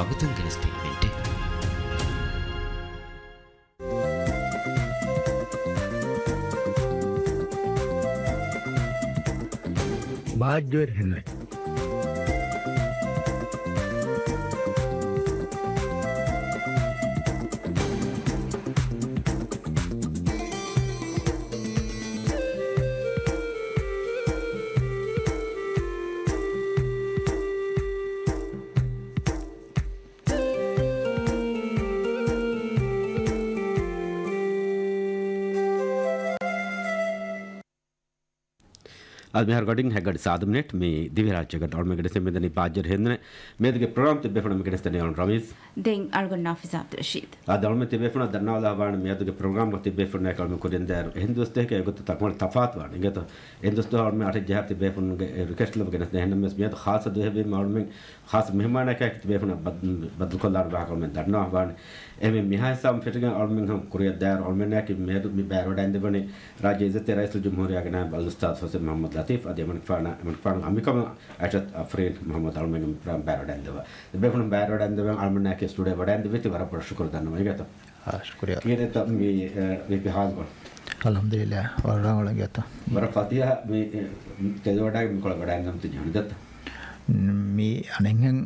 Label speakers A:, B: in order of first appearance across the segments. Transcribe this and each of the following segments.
A: స్వాగతం కలిస్తే వింటే
B: Bajor Henry.
C: आज मैं रिकॉर्डिंग है गड 7 मिनट में दिव्य राज्य गड और मैं गड से मेदनी बाजर हेंदने मेद के प्रोग्राम ते बेफन में गडस्तने ऑन रमीज
D: दें अलगो नाफिज अब्दुल रशीद
C: आज और में ते बेफन दरना वाला वाण मेद के प्रोग्राम ते बेफन ने कल में कुरिंदर हिंदुस्तान के गुत तकमल तफात वाण इंगे तो हिंदुस्तान और में आठ जहां ते बेफन रिक्वेस्ट लब गडस्तने हेन में मेद खास दो है भी और में खास मेहमान है के बेफन बदल को लार वाक में दरना वाण एमे मिहाय साम फिटिंग और में हम कुरिया दार और में ने कि मेद में बैरो डांदे बने राज्य इज्जत रईस जमहूरिया के नाम बलुस्ताद हुसैन मोहम्मद लतीफ अदे मन फरना अमिकम अचत अफरीन मोहम्मद अलमेन बैरो डांदे बेफन बैरो डांदे अलमेन के स्टूडियो बडांदे वित वर पर शुक्र धन्यवाद ये तो
B: शुक्रिया
C: ये तो मी हाल को
B: अल्हम्दुलिल्लाह और रावण गया तो
C: वर फतिहा मी तेजोडा मी कोला बडांदे हम तिजन दत
B: मी अनेंगन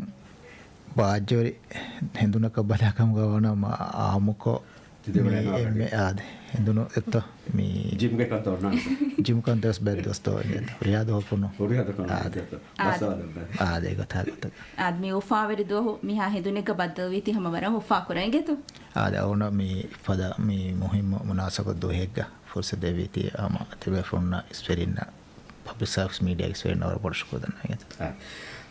B: बाजोरी हिंदुना कबला कम गवना आमुको में आद हिंदुनो एतो मी
C: जिम के कंतोर ना
B: जिम कंतोस बेद दोस्तो याद हो कोनो आदे कथा
D: आदमी उफा वेरी दो मिहा हिंदुने का बदलवीती हम वरा उफा करेंगे तो
B: आदे ओना मी फदा मी मुहिम मुनासबत दो हेगा फुर्सत देवीती आमा टेलीफोन स्पेरिना पब्लिक सर्विस मीडिया स्पेरिना और बड़ शुक्र दना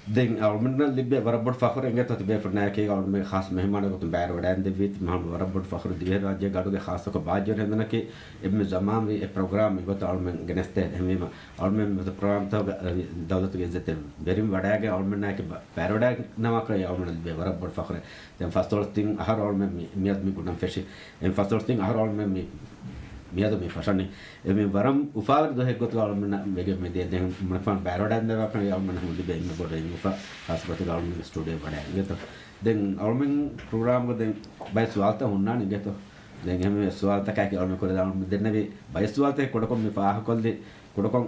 C: दें और मन लिबे बराबर फखर इंगे तो बे फरना के और में खास मेहमान को बैर वडान दे वित हम बराबर फखर दिए राज्य गाड़ो के खास को बात जो है ना कि इब्न जमाम ये प्रोग्राम को तो और में गनस्ते हमें और में मतलब प्रोग्राम तो दौलत के इज्जत बेरिम वडा के और में ना कि बैर वडा नवा कर और में बे बराबर फखर दें फर्स्ट थिंग हर और में मियाद में गुना फेशी इन फर्स्ट थिंग हर और में मियाद में फसने एमे वरम उफार दो है को तो और में मेगे में दे दे मन फन बैरोडा ने अपने और में हम दे में बोले उफा खास बात और में स्टूडियो बढ़ाएंगे तो देन और में प्रोग्राम को देन बाय सवाल तो होना नहीं तो देन हमें सवाल तक के और में को और में देने भी बाय सवाल तो कोडको में फाह को दे कोडको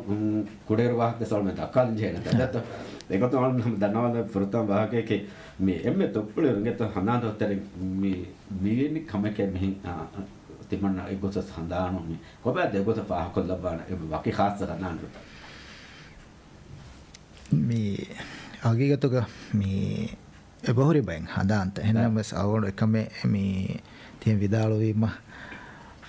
C: कोडेर वाह के सवाल में दखल जे ना तो देखो तो हम धन्यवाद फुरता वाह के मैं एमे तो पुले तो हना तो तेरे मी नहीं खमे के में तिमन्ना एक गोसा संदानों में को बात देखो तो फाह को लबाना बाकी खास तरह ना
B: मी आगे तो का मी बहुरी बैंक हदांत है ना बस और कमे मी तीन विदालो भी मा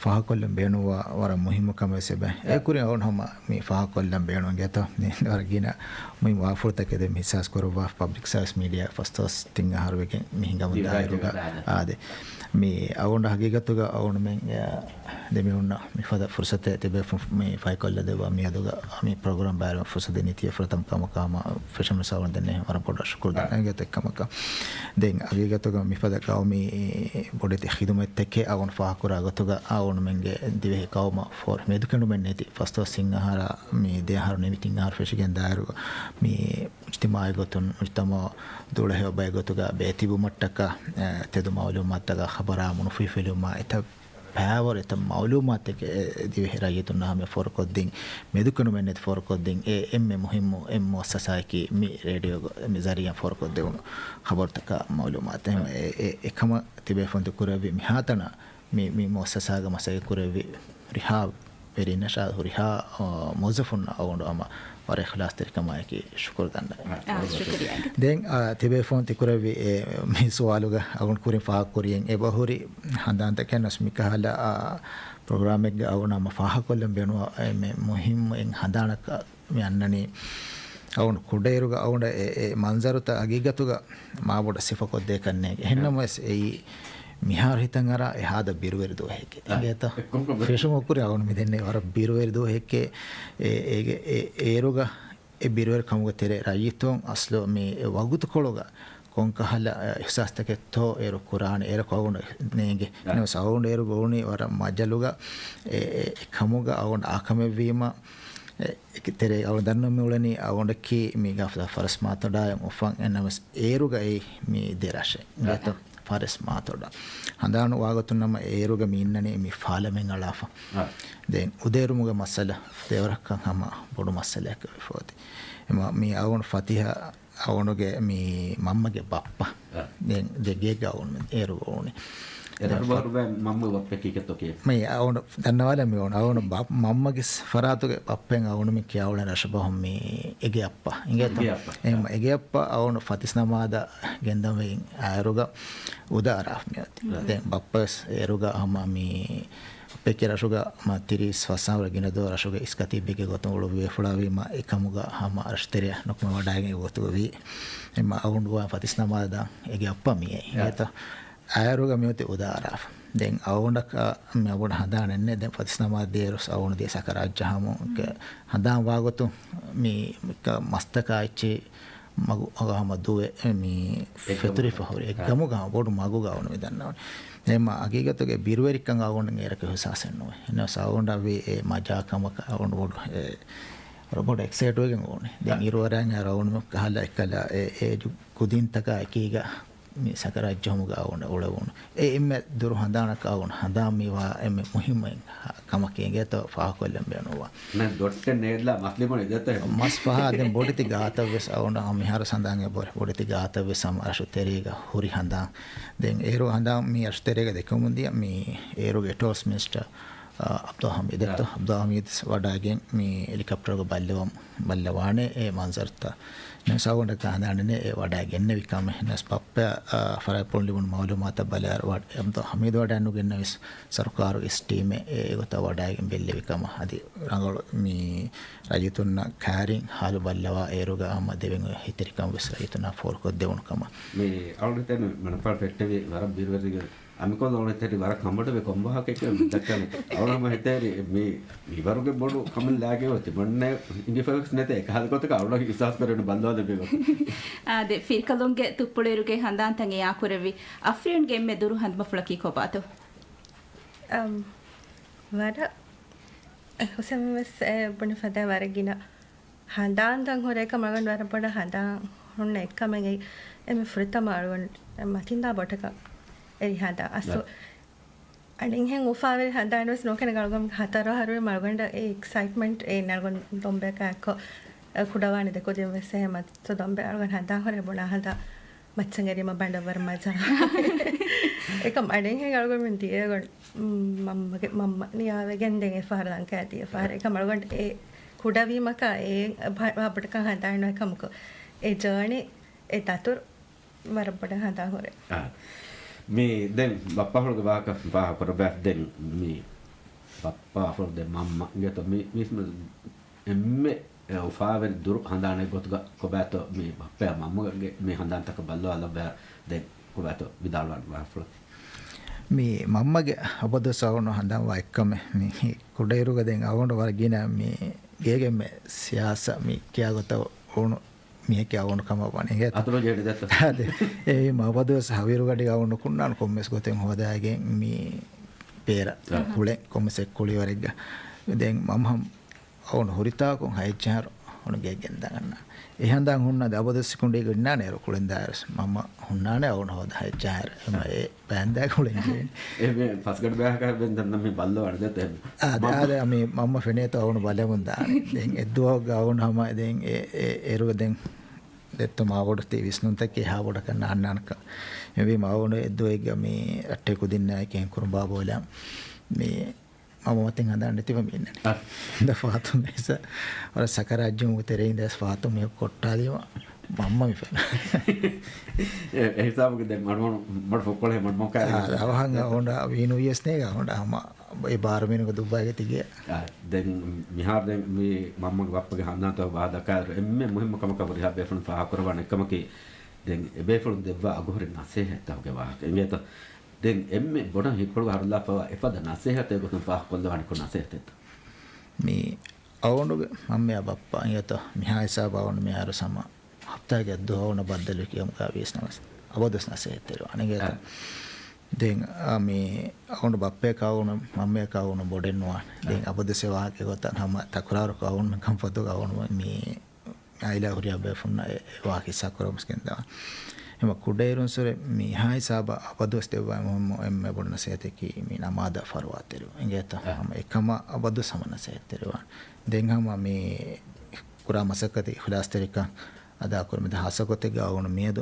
B: फाह को लंबेनो वारा मुहिम कमे से बे एक कुरे और हम मी फाह को लंबेनो गया तो नहीं और गिना मी वाफुर तक दे मी सास करो वाफ public service media first thing हर वे के मी हिंगा मुंदा रुगा आदे मी अवोंड हकीकत का अवोंड में दे मी उन्ना मी फदा फुर्सत ते बे मी फाइ कोल दे वा मी अदुगा मी प्रोग्राम बारे फुर्सत देनी थी फरतम काम फैशन सावन दे ने हमारा बड़ा शुक्र दे गया तक कम का दें हकीकत का मी फदा का मी बड़े ते खिदमत तक के अवोंड फा करा गतो का अवोंड मेंगे दिवे काउमा फॉर मे दुकनु में नेति फर्स्ट सिंगहारा मी दे हार ने मीटिंग हार फैशन दायरो मी इज्तिमा गतन इज्तिमा दोड़े है बाय गतो का बेतिबु मट्टका ते दो मालूमात का खबर मुनफी फिल्मा इतना पावर इतना मालूमात के दिवे राये तो ना हमें फॉर कोडिंग मेदुकनु में नेट फॉर कोडिंग एम में मुहिम एम मुअस्ससा की मी रेडियो मी जरिया फॉर कोडिंग खबर तक मालूमात है एक हम तिबे फोन तो कुरेवी मिहातना मी मुअस्ससा का मसाई कुरेवी रिहा वेरी नशा रिहा मौजफुन और अमा और इखलास तरीका माय की शुक्र दंडा
D: शुक्रिया
B: दें तिबे फोन तिकुरेवी मी सवालुगा अगुन कुरे फा कुरियन ए बहुरी हंदान तक नस्मी कहला प्रोग्राम में अगुन मफाह कोलम बेनो में मुहिम इन हंदान का मी अन्ननी अगुन कुडेरुगा अगुन ए मंजरुता हकीकतुगा माबोड सिफा को देखने हेन्नमस ए मिहार हितंगरा एहाद बिरुवेर दो है के एगेता फेशम ओकुरे आउन मिदेने और बिरुवेर दो है के एरोगा ए बिरुवेर खमुगा तेरे रायितो असलो में वगुत कोलोगा कौन कहला एहसास तक तो एरो कुरान एरो कौन नेगे ने साउंड एरो गोनी और मजलुगा खमुगा आउन आखमे वीमा tere awon danno me ulani awondaki mi gafda faras matoda ofan enamas eruga e mi derashe gato faras matoda handanu wagotun nama eruga mi innani mi falamen alafa den uderumuga masala dewarakkan hama bodu masalak foti ema mi awon fatiha awonge mi mammage bappa den dege gawon eruga oni
C: mamma bappe kiketoke
B: මේ අවුන දන්නවද මේ අවුන මම්මගේ ෆරාතුගේ පප්පෙන් අවුන මේ කියවල රසබහම් මේ එගේ අප්පා ඉංගෙත එහෙම එගේ අප්පා අවුන ෆතිස්නමාද ගෙන්දමෙන් ආරුග උදාරා මියති දැන් බප්පස් එරුග අම මේ අපේ රසුග මාතිරිස් වසාවර ගිනදෝ රසුග ඉස්කති බෙගේ ගොතන් ඔලු වේෆුලාවි මා එකමුග හම අර්ෂතරිය නොකම වඩාගෙන ගොතු වී එම අවුන ගෝ ෆතිස්නමාද එගේ අප්පා මියේ ඉංගෙත ආයරුග මෙවති උදාරාව දැන් අවුණක මේ අවුණ හදානන්නේ දැන් පතිස්නමා දේරස් අවුණ දේ සකරාජ්ජහම හදාන් වාගොතු මේ මස්තකායිචි මගු අගහම දුවේ මේ ෆෙතුරි ෆහොරි එකම ගම බොඩු මගු ගවන වෙදන්නවනේ එම අගීගතගේ බිරුවරික්කන් අවුණ එරක හසාසෙන්නෝ එන සවුණ්ඩ වේ මජාකම අවුණ බොඩු රොබොට එක්සයිට් එකෙන් ඕනේ දැන් ඉරුවරයන් අවුණ කහලා එකලා ඒ කුදින් තක එකීග මේ සකරාජ්‍යම ගාවන ඔලවුන එම්ම දුරු හඳානක අවුන හදා මේවා එම්ම මුහිමෙන් කමකේ ගත ෆාකොල්ලම් බයනවා
C: නේ ඩොට්ට නේදලා මස්ලිමනේ දත
B: මස් පහ දැන් බොඩිති ගාතවස් අවුන මිහාර සඳාන්ගේ බොඩිති ගාතවස් සමාශු තෙරීග හොරි හඳා දැන් ඒරෝ හඳා මේ අෂ්තරේග දෙකමුන්දිය මේ ඒරෝගේ ටෝස් මිස්ටර් අබ්දුල් හමීද් අබ්දුල් හමීද් වඩාගෙන් මේ හෙලිකොප්ටරක බල්ලවානේ ඒ මන්සර්ත සවුන්ඩ කාදානනේ ඒ වඩාගෙන්න විකම නස් පප්ප ෆරයිපොන් ලිබුන් මාලුමාත බලර් වඩ අබ්දුල් හමීද් වඩානු ගෙන්නවිස් සරකාරු ස්ටීම් ඒ ගොත වඩාගෙන් බෙල්ල විකම හදි රංගල මේ රජතුන්න කාරින් හාලු බල්ලවා ඒරුග අම දෙවෙන් හිතරිකම විස් රජතුන්න ෆෝර්කො දෙවුනකම
C: මේ අවුරුතෙන් මනපල් පෙට්ටේ වර බිරවරිග අමිකොන් ඕනෙතේ වර කම්බට වේ කොම්බහක කියලා දක්කන අවරම හිතේ මේ ඉවරුගේ බොඩු කමල් ලාගේ වති මොන්නේ ඉන්දිෆෙක්ස් නැතේ කහල්කොතක අවුලක ඉස්සස් කරගෙන බල්ලවද බේව
D: ආ දෙ ෆිල්කලොන්ගේ තුප්පුලේරුගේ හඳාන් තංගේ යාකුරවි අෆ්රියන් ගේ මේ දුරු හඳම ෆලකි කොබාතෝ
A: වර හොසමස් බොන ෆදා වරගින හඳාන් තං හොරේක මගන් වර පොඩ හඳාන් හොන්න එක්කමගේ එමෙ ෆෘතම අරවන් මතින්දා බොටක එරි හඳා අසු අඩින් හෙන් උෆාවෙල් හඳානවස් නොකන ගලගම් හතර හරුවේ මල්ගොන්ඩ ඒ එක්සයිට්මන්ට් ඒ නල්ගොන් දොම්බේකක කුඩවානි දෙකෝ දෙවසේ මත් තො දොම්බේ අරගන් හඳා හොරේ බොන හඳා මච්චංගරිම බණ්ඩවර මජා එකම අඩින් හෙන් ගලගම් මෙන් තියගොන් මම්ම නියාවේ ගෙන්දෙන් ඒ ෆාරලන් කෑතිය ෆාර එක මල්ගොන්ඩ ඒ කුඩවීමක ඒ අපිට කන් හඳානව එකමක ඒ ජර්නි ඒ තතුර වරබඩ හඳා හොරේ
C: මේ දැන් බප්පා හොල්ගේ වාක වාහ කර බැක් දැන් මේ බප්පා හොල්ගේ මම්මා ගත මේ මිස්ම එම්මේ උෆාවෙල් දුරු හඳානේ ගොතුග කොබෑතෝ මේ බප්පා මම්මගේ මේ හඳාන් තක බල්ලෝ අල බෑ දැන් කොබෑතෝ විදාලවන් වාෆ්ල
B: මේ මම්මගේ අපද සවුන හඳාන් වා එක්කම මේ කුඩේරුග දැන් අවොන්ඩ වරගෙන මේ ගේගෙම සියාස මේ කියාගත ඕන මේක අවුණු කම වනේ
C: අතුරු ජෙඩ දැත්ත
B: අද ඒ මවදව සහවිරු ගඩි අවුණු කුන්නාන කොම්මස් ගොතෙන් හොදාගෙන මේ පෙර කුලේ කොම්මස් එක්කුලි වරෙග්ග දැන් මම අවුණු හොරිතා කොන් හයිචාර ඔන ගෙගෙන් දාගන්න එහෙන්දන් හුන්නා දවද සෙකුන්ඩේ ගන්නානේ අර කුලෙන් දායස් මම හුන්නානේ අවුණු හොද හයිචාර මේ බෑන්දා කුලෙන්
C: ඒ මේ පස්කඩ බෑහක බෙන්දන්න මේ බල්ල වඩ දැත්
B: ආද මේ මම ෆෙනේත අවුණු බලමුන් දාන්නේ දැන් එද්දුව ගවුණු හැම දැන් ඒ එරුව දැන් දෙත්තු මාවඩතේ විස්නුන්තක එහාවඩ කරන අන්නනක මේ මාවඩ එද්දුවේග මේ අට්ටේ කුදින්නයි කෙන් කුරුබා බෝලා මේ මම මතෙන් හදාන්න තිබ මෙන්නනේ ද ෆාතු මේස අර සකරාජ්‍යම උතරේ ඉඳස් ෆාතු මේ කොට්ටාලියම මම්ම මිෆන
C: ඒ හිසාවක දැන් මට ෆොක්කොලේ මට මොකද
B: අවහංග හොඳ වීනු වියස්නේ ගහොඳ අම ඒ බාරමිනක දුබ්බාගේ තිගේ
C: දැන් මිහාර දැන් මේ මම්මගේ බප්පගේ හන්දාතව බාදකා එම්මේ මුහිම්ම කම කවරි හැබේ ෆොන් ෆා කරවන එකමකේ දැන් එබේ ෆොන් දෙවා අගොරේ නැසේ හැතවගේ වාක එංගේත දැන් එම්මේ බොඩ හිපොළ හරලා පව එපද නැසේ හැතේ ගොතන් ෆා කොල්ලවණ කො නැසේ හැතේ
B: මේ අවුණුගේ මම්මයා බප්පා යත මිහායිසා බවුණු මිහාර සම හප්තාගේ දෝවන බද්දල කියමු ගාවිස් නමස් අවදස් නැසේ හැතේ අනගේත දැන් මේ අවුන බප්පේ කවුන මම්මේ කවුන බොඩෙන්නවා දැන් අපද සේවාක ගොතන් හැම තකුරාර කවුන කම්පතු කවුන මේ අයිලා හොරියා බෙෆුන වාකි සකරොම්ස් කෙන්දා එම කුඩේරුන් සොර මේ හායි සාබ අපදොස් දෙවා මොම් එම්මේ බොන්න සේතකි මේ නමාද ෆරවාතෙරු එංගේත හැම එකම අපද සමන සේතෙරුවා දැන් හැම මේ කුරා මසකති හුලාස්තරික අදා කරමද හසකොතේ ගාවන මේද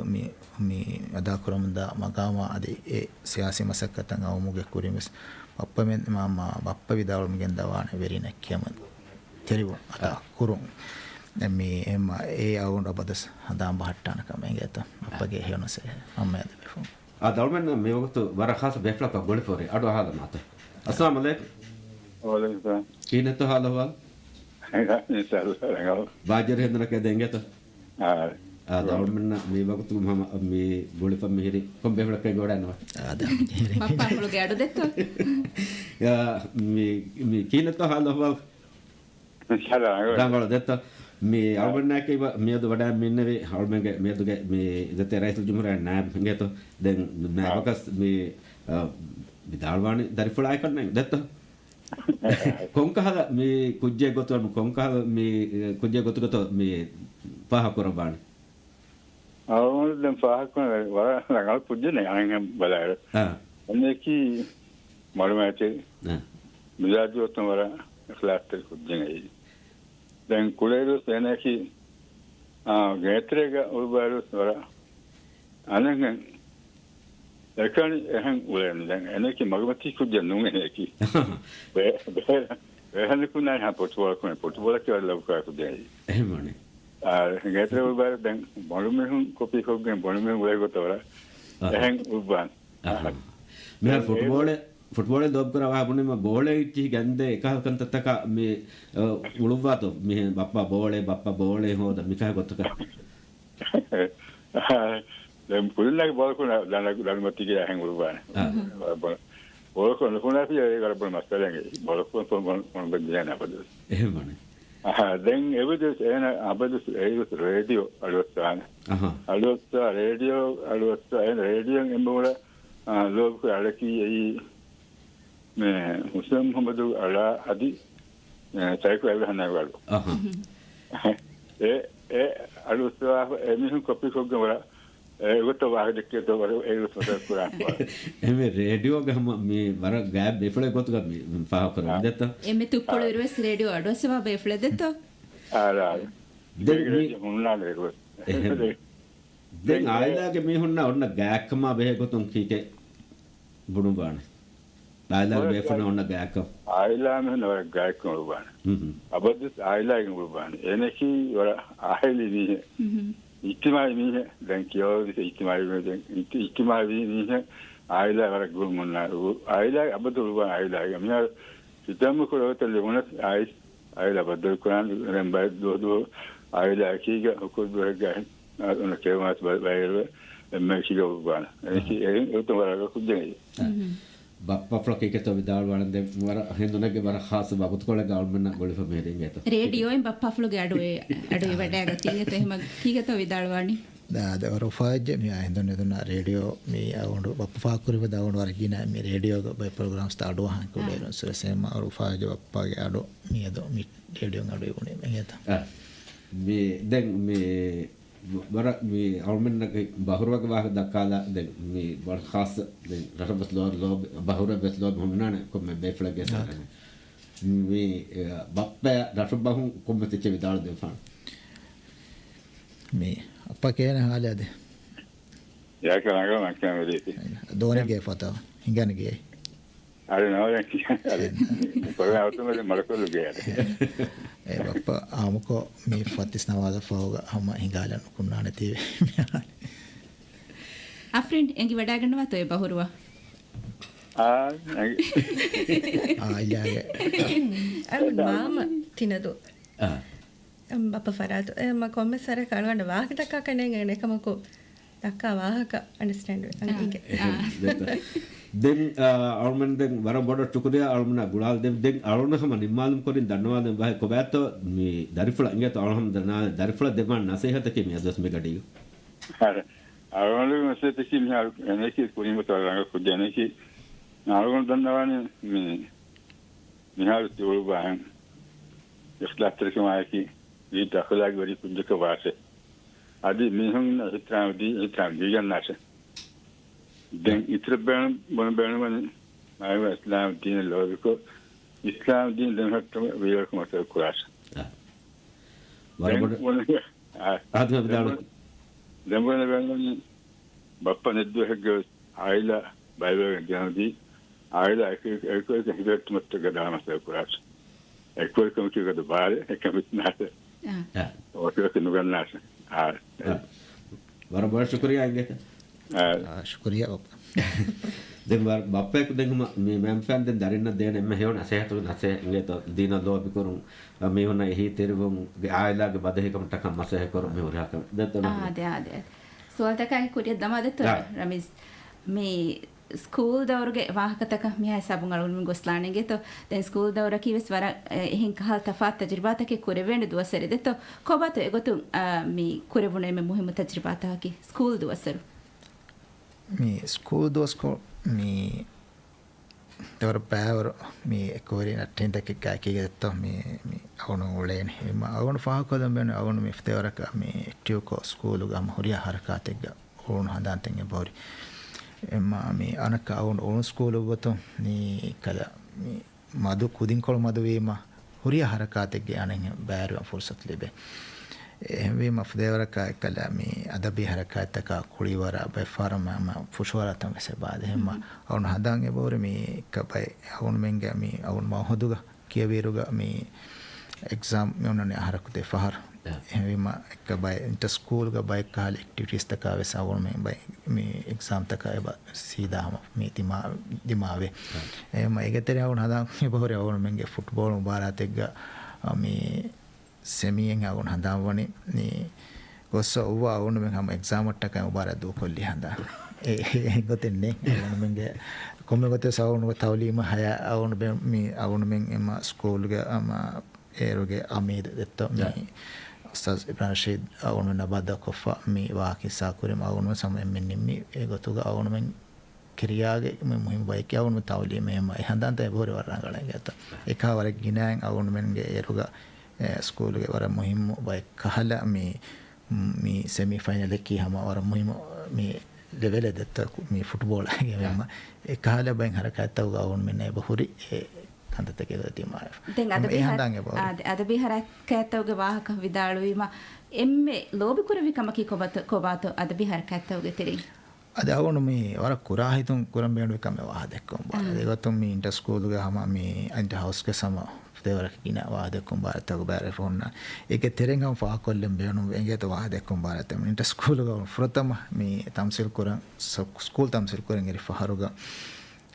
B: මේ අදා කරමද මගාම අදී ඒ සියාසි මසකතන් අවමුගේ කුරිමස් අප්පමෙන් මාමා බප්ප විදාවල් මගෙන් දවාන වෙරින කියම තෙරිව අදා කුරුම් මේ එම ඒ අවුන් රබදස් හදාම් බහට්ටාන කමෙන්ගේත අපගේ හේනසේ අම්මයද බෙෆු
C: දවල්මෙන් මේ වගතු වර ખાસ බෙෆ්ලක ගොලිෆෝරි අඩු අහද මාත අස්ලාම අලයිකුම්
E: වලයිකුම්
C: කීනත හලවල්
E: ඉන්ෂාල්ලාහ්
C: බාජර් හෙන්දනක දෙංගත දවල්මෙන් මේ වගතු මම මේ ගොලිෆම් මෙහෙරි කොම් බෙෆ්ලක ගොඩනවා
D: බප්පා මුලගේ අඩු දෙත්තෝ
C: මේ කීනත හලවල්
E: ඉන්ෂාල්ලාහ්
C: දංගල දෙත්ත මේ අල්බර්නාකේ මේද වඩා මෙන්නවේ හල්මගේ මේදුගේ මේ දතේ රයිසල් ජුමුරා නාබ් ගෙත දැන් නාබකස් මේ විදාල්වානි දරිෆුලායි කරන්නේ දෙත්ත කොංකහල මේ කුජ්ජේ ගොතවම කොංකහල මේ කුජ්ජේ ගොතගත මේ පහ කරබානි
E: දැන් පහ කරන වර රඟල් පුජ්ජනේ අංගම් බලය අනේකි මරුමැටි මිලාජුවතන වර ක්ලාස්ටර් කුජ්ජනේ දැන් කුලේරුස් එනකි ගේත්‍රේක උල්බාරුස් වර අනංගන් එකනි එහෙන් උලෙන් දැන් එනකි මගමති කුජ්ජ නුනේකි වෙහන කුනා හපොට්වල කුනේ පොට්වල කියලා ලබකා කුජ්ජයි
C: එහෙමනේ
E: ගේත්‍රේ උල්බාර දැන් බොළුමෙහුන් කොපි කොග්ගෙන් බොළුමෙහුන් උලේගොතවර එහෙන් උල්බාන්
C: මෙහර ෆුට්බෝලේ දොබ් කරවා බුනේ බෝලේ ඉච්චි ගන්දේ එකහකන් තතක මේ උළුවාතෝ මේ බප්පා බෝලේ හොද මිකා ගොතක දැන් පුල්ලගේ බෝල කොන දන්නමති කියලා හැං උළුවාන බෝල කොන කොන අපි ඒ කරපොන මස්තරෙන්ගේ බෝල කොන බෙදියන අපද එහෙමනේ
E: දැන් එවිදස් එන අපද ඒ රේඩියෝ අලුත්සාන අලුත්සා රේඩියෝ අලුත්සා එන රේඩියෝ එම්බෝල ලෝක අලකි ඒ මේ මුස්ලිම් මොහමදු අලා අදි සයිකල් එවහනවලු ඒ අලුත්සා එමිහුන් කොපි කොග්ගම වල ඒකට වාහදකේ තවර ඒ උසත පුරා
C: එමේ රේඩියෝ ගම මේ වර ගෑබ් දෙෆලේ ගොතුක මේ පහ කරා දෙත්ත
D: එමෙ තුප්පොළ ඉරුවස් රේඩියෝ අඩවසවා බෙෆ්ලේ දෙත්තෝ
E: දැන් මුන්නාලේ
C: දැන් ආයලාගේ මේ හොන්න ඔන්න ගෑක්කම බෙහෙ ගොතුන් කීකේ බුණු බාන ආයලාගේ බෙෆන ඔන්න ගෑක්ක
E: ආයලා මෙන්න වර ගෑක්ක උබාන අබද්ද ආයලාගේ උබාන එනකි වර ආයලි නේ ඉතිමයි නේ දැන් කියෝ ඉතිමයි දැන් ඉතිමයි නේ ආයලා වර ගුල් මොන්නා ආයලා අබද්ද උබාන ආයලාගේ මියා සිතම කරවත ලෙමුණත් ආයලා බද්ද කුරාන් රෙම්බයි දෝ ආයලා කීග කොල් බරගා ඔන්න කේවස් බයිරව එම්මකිග උබාන එනකි ඒ උතම වර කුජේ
C: බප්පා ෆ්ලොකේකේ විදාල් වරන්දේ වර හෙන්දුනගේ වර ખાસ බබුත් කොළ ගවර්න්මන්ට් ගොලිෆ මෙහෙරින් ගේත
D: රේඩියෝෙන් බප්පා ෆ්ලොගේ අඩුවේ වැඩ ගතියත එහෙම කීගත විදාල් වානි
B: දාද වර ෆාජ් මේ හෙන්දුන දුන රේඩියෝ මේ අවුඬු බප්පා කුරිව දවුඬු වර කිනා මේ රේඩියෝ බයි ප්‍රෝග්‍රෑම්ස් තාඩු හන් කුඩේන සෙම අරු ෆාජ් බප්පාගේ අඩු මියදෝ මි රේඩියෝ අඩුවේ උනේ මෙහෙත
C: මේ දැන් මේ වර මේ අවුල්මන්නගේ බහුරවක වාහ දක්කාලා දැන් මේ වර ખાસ දැන් රටබස් ලෝබ බහුර බස් ලෝබ මොනන කොම් බෙෆ්ලගේ සාරන මේ බප්පා රටබහුන් කොම්මෙත චෙවිදාල දෙෆාන
B: මේ අප්පා කියන හාලයද
E: යා කරාග මම කියන්නේ
B: දෝනගේ ෆතෝ හිඟනගේ
E: අර නෝ කොරේ අවුතුමේ මලකොල්ල ගියාද
B: ඒ බප්පා ආමකෝ මේ ෆතිස් නවාද ෆෝග හම හිඟාලන කුන්නා නැති
D: අෆ්රින් එංගි වඩා ගන්නවා තෝ බහුරුවා
B: ආයාගේ
A: මාම තිනදු බප්ප ෆරාදු එම කොම්මೆ ಸರ ಕಳ್ಗೊಂಡ ವಾಹಕ ತಕ್ಕ ಕಣೆಗೆ ನೆಕಮಕು ತಕ್ಕ ವಾಹಕ ಅಂಡರ್ಸ್ಟ್ಯಾಂಡ್ ಅಂಗೆ
C: දැන් අල්මන් දැන් වර බොඩ ටුකුරිය අල්මන ගුලාල් දැන් අල්මන හැම නිම්මාලම් කොරින් දන්නවාද බයි කොබෑත මේ දරිෆල ඉංගත අල්හම් දනා දරිෆල දෙමන් නසීහත කි මේ අදස් මේ ගඩිය
E: හර අරගොල්ලෝ මෙසේට කිමිහාර එනකි කුණිම තරංග කුදෙනකි අරගොල්ලෝ දන්නවනේ මේ මිහාර තුරු බාහන් ඉස්ලාත්‍රික මායකි ඊට අඛලාග වරි කුජක වාසේ අදි මිහුන් හිතාවදී ගන්නාස දැන් ඉතර බෑන මම ඉස්ලාම් දින ලෝකෝ ඉස්ලාම් දින දෙන්නට වේලක මත කුරාස
C: වරබඩ ආදි විදාල
E: දෙමවන වෙන්නේ බප්පා නෙද්දුවක ආයිලා බයිබල් ගියාදී ආයිලා ඒක හිතට මත ගදාමස කුරාස ඒකෝ කමිටියකට බාරේ එකමිට නැත ඔක නුගන්නාස
C: වරබඩ ශුක්‍රියා ඉංගෙත
B: ශුක්‍රියා ඔප්
C: දැන් බප්පෙක් දැන් මේ මම ෆෑන් දැන් දරින්න දෙන එම්ම හේවන අසහතු නැසේ ඉංගෙත දින ලෝබි කරුම් මේ වුණ එහි තෙරවම් ආයලාගේ බදහිකම තකම් මසහ කරු මේ වරහක දැන්
D: ආදේ සුවල්තකයි කුරිය දමදෙත රමිස් මේ ස්කූල් දවරගේ වාහකතක මිහයි සබුන් අලුන් ගොස්ලානෙගේ තෝ දැන් ස්කූල් දවර කිවස් වර එහෙන් කහල් තෆාත් තජරිබාතකේ කුරෙවෙන්න දුවසරේ දෙතෝ කොබත එගොතු මේ කුරෙවුනේ මේ මුහිම තජරිබාතකේ ස්කූල් දුවසරු
B: මේ ස්කූල් දවස්කෝ මේ දවර පැවර මේ එකවරේ නැටෙන් දෙක කයිකෙත්තෝ මේ අවුන උලේන එම අවුන ෆාකෝදම් බෙන අවුන මේ ෆතවරක මේ ටියුකෝ ස්කූල් ගම හොරියා හරකාතෙක් ඕන හදාන්තෙන් බෝරි එම්මා මේ අනක අවුන් ඕන ස්කූල් ගොතෝ මේ කල මේ මදු කුදින් කොළ මදු වීම හොරියා හරකාතෙක් අනෙන් බෑරුව ෆුර්සත් ලැබේ එහෙම ෆදේවරක කල මේ අදබි හරකාතක කුලිවර බයි ෆාරම ෆුෂවර තමයි සබාද එහෙම අවුන් හදාන්ගේ බෝරි මේ කපයි අවුන් මෙන්ගේ මේ අවුන් මහදුග කියවීරුග මේ එක්සාම් මෙන්නනේ හරකුතේ ෆහර එහෙම එක බයි ඉන්ටර් ස්කූල් ග බයි කාල ඇක්ටිවිටීස් තක වෙසවුන් මේ එක්සාම් තක එබ සීදාම මේ දිමාවේ එහෙම ඒකතරේ අවුන් හදාන්ගේ බෝරි අවුන් මෙන්ගේ ෆුට්බෝල් මුබාරාතෙක් මේ සෙමියෙන් අවුන් හදාවනේ මේ ගොස්ස ඔව අවුන් මෙන් හැම එක්සාම් එකක් උබාර දු කොල්ලි හදා ඒ ගොතෙන්නේ අවුන් මෙන්ගේ කොම්ම ගොතේ සවුන් තවලීම හය අවුන් මේ අවුන් මෙන් එම ස්කූල් ග ඒරුගේ අමීද දෙත්ත මේ උස්තාස් ඉබ්‍රාහිම් රෂීද් අවුන් නබද කොෆා මේ වාකි සාකුරම අවුන් සමෙන් මෙන්නි ඒ ගොතුග අවුන් මෙන් කිරියාගේ මේ මුහිම බයික් අවුන් තවලීම මෙහෙම හඳන්ත බොර වරංගල ගත එකවර ගිනයන් අවුන් මෙන්ගේ ඒරුග ස්කූල් ගේ වර මුහිම බයික් කහලා මේ සෙමි ෆයිනල් එකේ හැම වර මුහිම මේ ලෙවල් දෙත්ත මේ ෆුට්බෝල් ගේම ඒ කහලා බෙන් හරකත්තව අවුන් මෙන්නේ බහුරි කන්දතකේ දතිමා
D: දැන් අද බිහරකත්තවගේ වාහක විදාළුවීම එම්මේ ලෝබි කුරවිකමකි කොබත අද බිහරකත්තවගේ තෙරේ
B: අද අවුන් මේ වර කුරා හිතුන් කුරම් බේණු එකම වාහ දෙක්කොම් බාල දෙගතුම් මේ ඉන්ටර් ස්කූල් ගේ හැම මේ ඉන්ටර් හවුස් ගේ සම දෙවරක කින වාහ දෙක්කොම් බාරතක බාර ෆෝන්න ඒකේ තෙරෙන් ගම් ෆා කොල්ලම් බේණු එංගේත වාහ දෙක්කොම් බාරත ඉන්ටර් ස්කූල් ගේ ෆරතම මේ තම්සිල් කුරන් ස්කූල් තම්සිල් කුරන් ගේ ෆහරුග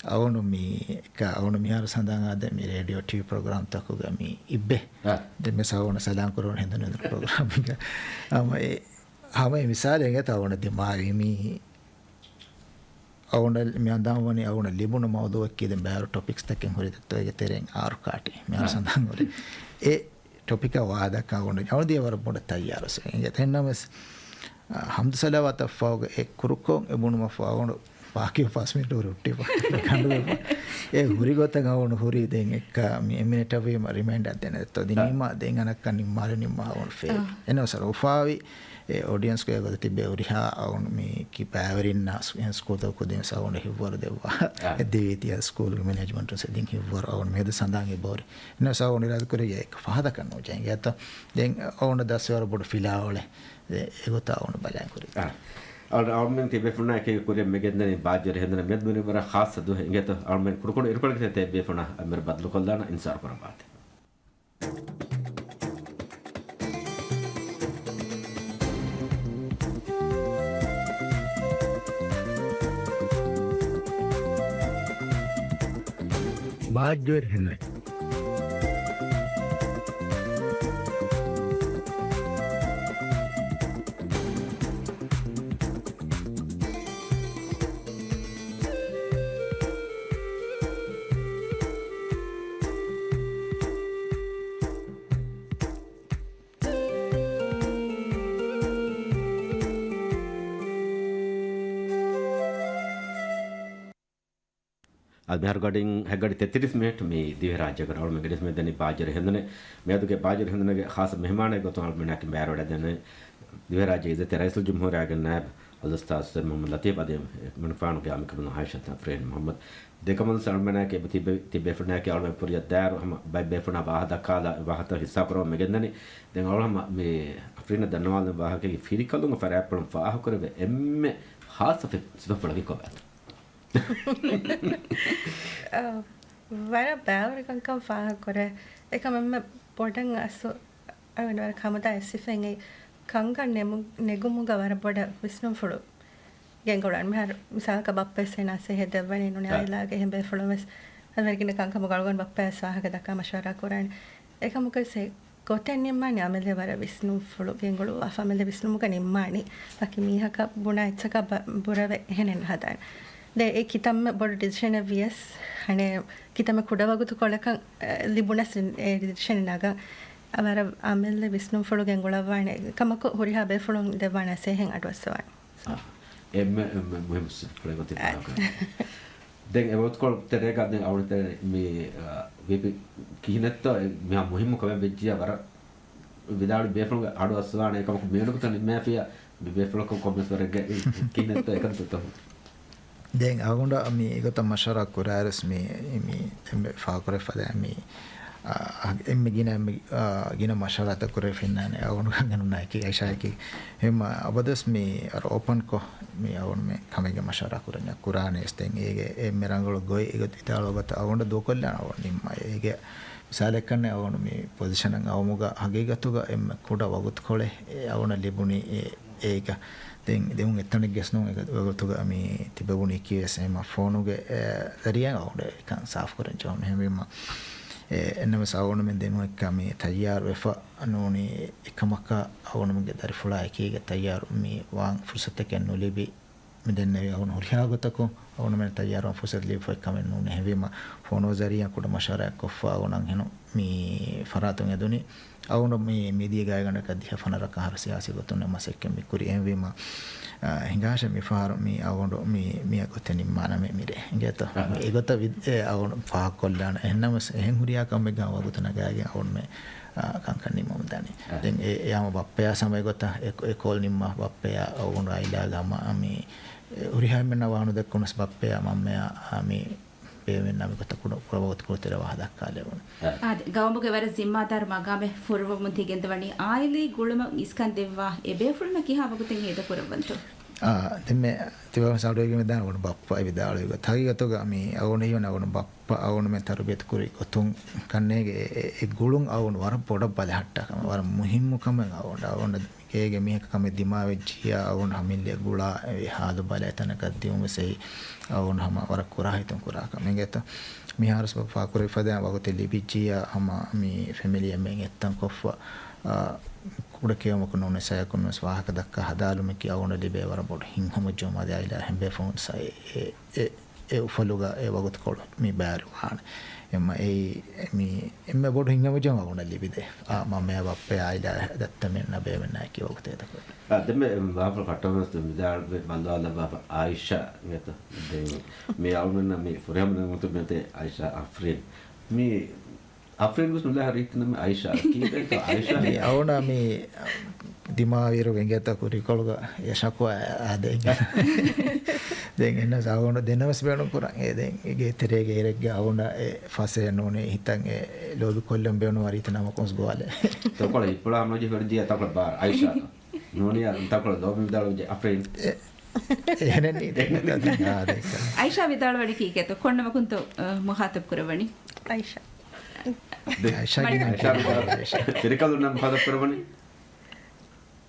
B: අවුන් මේ එක අවුන් මිහාර සඳහන් ආද මේ රේඩියෝ ටීවී ප්‍රෝග්‍රෑම් තකුග මේ ඉබ්බේ දෙමෙ සවුන සදාන් කරන හෙන්දන ප්‍රෝග්‍රෑම් එක ආම මිසාලෙන් ගත අවුන් දෙමාවි මේ අවුන මියන්දාවනේ අවුන ලිබුන මවුදුවක් කියදෙන් බෑර ටොපික්ස් තකෙන් හොරිදත්ත ඒක තෙරෙන් ආරු කාටි මිහාර සඳහන් හොරි ඒ ටොපික වාදක අවුන අවුදී වර පොඩ තයාරස ඒක තෙන්නමස් හම්ද සලාවත ෆෝග ඒ කුරුකෝන් එබුනුම ෆෝග बाकी 5 मिनट रोटी ඒ හුරි ගොත ගවුණු හුරි දෙන් එක්ක මේ මිනිට වේ රිමයින්ඩර් දෙන તો දිනීම දෙන් අනක්ක නිම්මාර නිම්මාවුන් ෆේ එනවසර උෆාවි ඒ ඔඩියන්ස් කේ ගොත තිබේ උරිහා අවුන් මේ කි පැවරින්න ස්කෝත කොදෙන් සවුන් හිවර දෙවා දෙවිතිය ස්කූල් මැනේජ්මන්ට් සෙදින් හිවර අවුන් මේද සඳාන්ගේ බෝරි එනවසවුන් ඉරද කරේ එක පහද කරනෝ ජෙන් යත දෙන් අවුන් දස්වර බොඩ ෆිලාවලේ ඒගොත අවුන් බලයන් කරේ
C: आलमें ते बेफना के कुरे मेगेंदने बाजर हेंदने मेदबने बरा खास दो हेंगे तो आलमें कुरकुन इरकुल के ते बेफना अमर बदल कोलदाना इंसार कर बात
F: बाजर हेंदने
C: ಅದು ಮೇಹರ್ ಗಡಿಂಗ್ ಹೆಗ್ಗಡಿ 33 ಮಿನಿಟ್ ಮೀ ದಿವೆ ರಾಜ್ಯ ಕರ ಅವಳು ಮೆಗಡಿಸ್ ಮೇ ದನಿ ಬಾಜರ್ ಹೆಂದನೆ ಮೇದುಗೆ ಬಾಜರ್ ಹೆಂದನೆಗೆ ಖಾಸ ಮೆಹಮಾನೆ ಗೊತ್ತು ಅವಳು ಮೆನಾಕಿ ಬ್ಯಾರೋಡೆ ದನೆ ದಿವೆ ರಾಜ್ಯ ಇಜತೆ ರೈಸುಲ್ ಜುಮ್ಹೂರ್ ಆಗ ನಾಯಬ್ الأستاذ محمد لطيف أديم من فانو قام كمان عائشة فرين محمد دكمان سالمنا كي بتي فرنا كي أول ما بوري الدار هم بيفرنا بعهدا كذا بعهدا حساب كرو مجنني دين أول هم فرنا دنوال بعه كي فيري كلهم فرق بلهم فاه كره بأم خاصة في سبب فرقي كبار
A: وارا باور كم فاه كره كمان بودن أسو أنا وارا كم دا أسيفني ಕಂಗ ನೆಗುಮುಗ ವರಬಡ ವಿಷ್ಣು ಫುಳು ಗೆಂಗೊಡನ್ ಮೆಹರ್ ಮಿಸಾಕ ಬಪ್ಪೆ ಸೆನಾಸೆ ಹೆದವಣಿ ನುನೆ ಆಯಿಲಾಗೆ ಹೆಂಬೆ ಫುಳು ಮೆಸ್ ಅದರ್ಗಿನ ಕಂಕ ಮುಗಳಗನ್ ಬಪ್ಪೆ ಸಾಹಕ ದಕ ಮಶವರ ಕುರಾನ್ ಏಕಮುಕ ಸೆ ಕೋಟೆ ನಿಮ್ಮನೆ ಆಮೇಲೆ ವರ ವಿಷ್ಣು ಫುಳು ಗೆಂಗೊಳು ಆಮೇಲೆ ವಿಷ್ಣು ಮುಗ ನಿಮ್ಮನೆ ಬಾಕಿ ಮೀಹಕ ಬುಣ ಇಚ್ಚಕ ಬುರವೆ ಹೆನೆನ್ ಹದಾನ್ ದೆ ಏ ಕಿತಮ್ಮ ಬಡ ಡಿಸಿಷನ್ ವಿಎಸ್ ಹಣೆ ಕಿತಮ್ಮ ಕುಡವಗುತು ಕೊಳಕ ಲಿಬುಣಸ್ ಏ ಡಿಸಿಷನ್ ನಾಗ ಅವರ ಆಮೇಲೆ ವಿಷ್ಣು ಫುಳು ಗೆಂಗೊಳವಾಣೆ ಕಮಕ ಹುರಿ ಹಾಬೆ ಫುಳು ದೇವಾಣೆ ಸೆ ಹೆಂಗ್ ಅಡ್ವಸ್ವಾಣೆ
C: ಎಮ್ಮೆ ಮುಹಿಮ್ ಫುಳು ಗೊತ್ತಿಲ್ಲ den evot kol terega den awte mi vepi kihinetta mi muhimmu kame bejjiya wara vidal beflunga adu aswana ekam ko menu tan me afia beflunga ko comments warage kihinetta ekan to
B: den agunda mi egota mashara kurares mi fa kore fada mi එම්ම ගින මශරත කරේ ෆින්නනේ අවුන ගන්න නැකි ඇෂායකි එම අබදස් මේ අර open කො මේ අවුන මේ කමගේ මශරා කරන කුරානේ ස්තෙන් ඒගේ එම්ම රංගල ගොයි ඒගත් ඉතාලවගත අවුන දෝකල්ලා අවුන නිම්ම ඒගේ මිසාලකන්නේ අවුන මේ පොසිෂන් එක අවමුග හගේගතුග එම්ම කුඩ වගුත් කොලේ අවුන ලිබුනි ඒක දැන් දෙමුන් එතන ගෙස්නෝ එක වගතුග මේ තිබුණි කීස් එම ෆෝනුගේ දරියන් අවුන එක සාෆ් කරන් ජොන් හැමෙම එන්නම සවුන දෙනු එක මේ තයාර වෙෆ අනෝනි එකමක අවුනමගේ දරිෆුලා එකේක තයාර මේ වාන් ෆුසත් එකෙන් නොලිබි මෙදෙන්නේ අවුන හොරියාගතකෝ අවුන මෙ තයාර ෆුසත් ලිබ ෆකමෙන් නුන හැවීම ෆෝනෝ zariya කුඩ මශාරා කොෆා වුණන් හෙනු මේ ෆරාතුන් යදුනි අවුන මේ මීදිය ගායගන කදිහ ෆනරක හරසියාසි ගොතුන මසෙක්කෙ මිකුරි එන්වීම hingaasha mi faaro mi awondo mi agoteni mana me mire geto egota awon fa kollana ennam ehen huriya kam me gawa gotana gaage awon me kankanni mom dani den e yama bappeya samay gota e kol nimma bappeya awon raila gama ami huriya menna wahanu dekkunas bappeya mammeya ami bewenna me gota kudo probot kotera wah dakkale won
D: gawmuge wara zimmadar magame furwa munti gendwani aili guluma iskan devwa ebe fulma kiha baguten eda purabantu
B: demme tiwa saudege me dan won bappa e vidalo go thagi gatoga ami awon hiyona awon bappa awon me tarubet kuri gotun kannege e gulun awon war poda bale hatta kam war muhimmu kam awon kege mihek kam dimave jiya awon hamille gula e hadu bale tanaka diume sei awon hama war kura hitun kura kam engeta mi haras bappa kuri fada wagote libijiya ama mi family men ettan koffa kuda kiyama ko none saya ko nos wahaka dakka hadalu me ki awon libe war bod hin homo joma de aila hembe phone sai e ufaluga e wagot ko mi baru han emma mi emme bod hin homo joma awon libide mama bappe aila datta men na be men na ki wagot eta ko
C: demme bafal katamas de midal be bandala baba Aisha ngeta de me awon na me furem na mutu mente Aisha afrin mi afrin gus nulla haritna me Aisha ki Aisha
B: me awona me dimaviro gengeta kuri kolga yashako ade den enna awona denamas benon kuran e den ege terege erege awona e fase none hitan e lobi kollem benon waritna makons goale
C: to kola ipola amje verdi atakla bar Aisha noni atakla lobi vidalo je afrin
B: ehnen den
D: Aisha vidalo wadi kiketo konnama kunto muhatab kurawani
A: Aisha
B: Aisha
C: Firikalu nam muhatab kurawani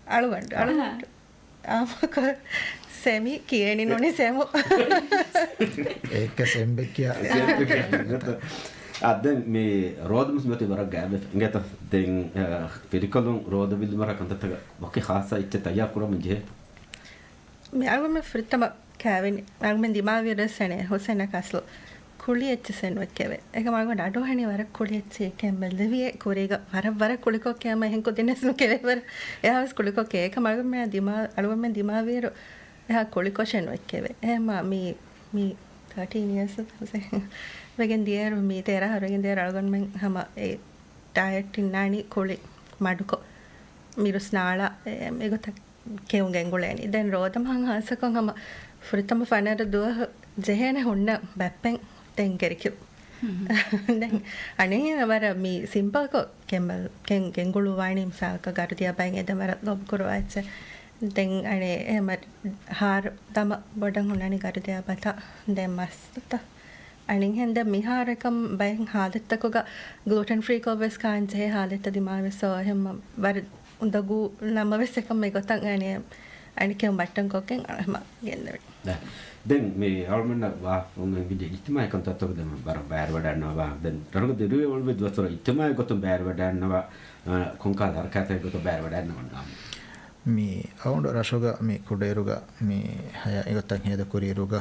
A: අලුවන්ට ආමක semi කියනි නොනේ සෙමු
B: ඒක සෙම්බෙකියා
C: අද මේ රෝදමස් මෙතේ වර ගෑබ ngeta den firikalu roda vil mara kantata wake khasa itte tayar kuram je
A: මේ අලුවම ෆෘතම කෑවෙන අලුවම දිමාවිය රසනේ හොසන කස්ලෝ කුලියච්චසෙන් වක්කවේ එක මග ඩඩෝහණි වර කුලියච්චේ කැම්බල්දවිය කුරේග වර කුලිකෝ කැම එහෙන් කොදිනස් නොකෙවර එහාස් කුලිකෝ කේක මග මේ දිමා අලුවම දිමාවියර එහා කුලිකෝ ෂෙන් වක්කවේ එහෙම මේ 13 years වෙගෙන් දියර මේ තේර හරගෙන් දියර අලගන් මෙන් හැම ඒ ඩයට් ඉන්නනි කොලි මඩුකො මිරුස් නාලා මේගොත කෙවුන් ගෙන්ගුලේනි දැන් රෝදම හං හසකොන් හැම ෆුරිතම ෆනර දුව ජෙහෙන හොන්න බැප්පෙන් තෙන්කරිකු දැන් අනේ වර මේ සිම්පල් කො කෙම්බල් ගෙන්ගුළු වයිනිම් සාක ගරුතිය බයින් එදමර ලොබ් කරවච්ච දැන් අනේ එහෙම හාර තම බොඩන් හොන්නනි ගරුතිය බත දැන් මස්ත අනින් හෙන්ද මිහාරකම් බයෙන් හාලෙත්තකොග ග්ලූටන් ෆ්‍රී කොවස් කාන්ජේ හාලෙත්ත දිමාවෙසෝ එහෙම වර උඳගු නමවෙස් එකම මේගොතන් අනේ අනිකම් බට්ටන් කොකෙන් එහෙම ගෙන්දෙවි
C: දැන් මේ අවුරුන්න වා උන්ගේ විදිහ ඉතිමයි කන්තතොක දෙම බර බෑර වඩන්නවා දැන් තරග දෙරුවේ වල විදවතර ඉතිමයි ගොතම් බෑර වඩන්නවා කොන්කා දරකතේ ගොත බෑර වඩන්නවා
B: මේ අවුන්ඩ රශෝග මේ කුඩේරුග මේ හය ඉගොත්තන් හේද කුරීරුග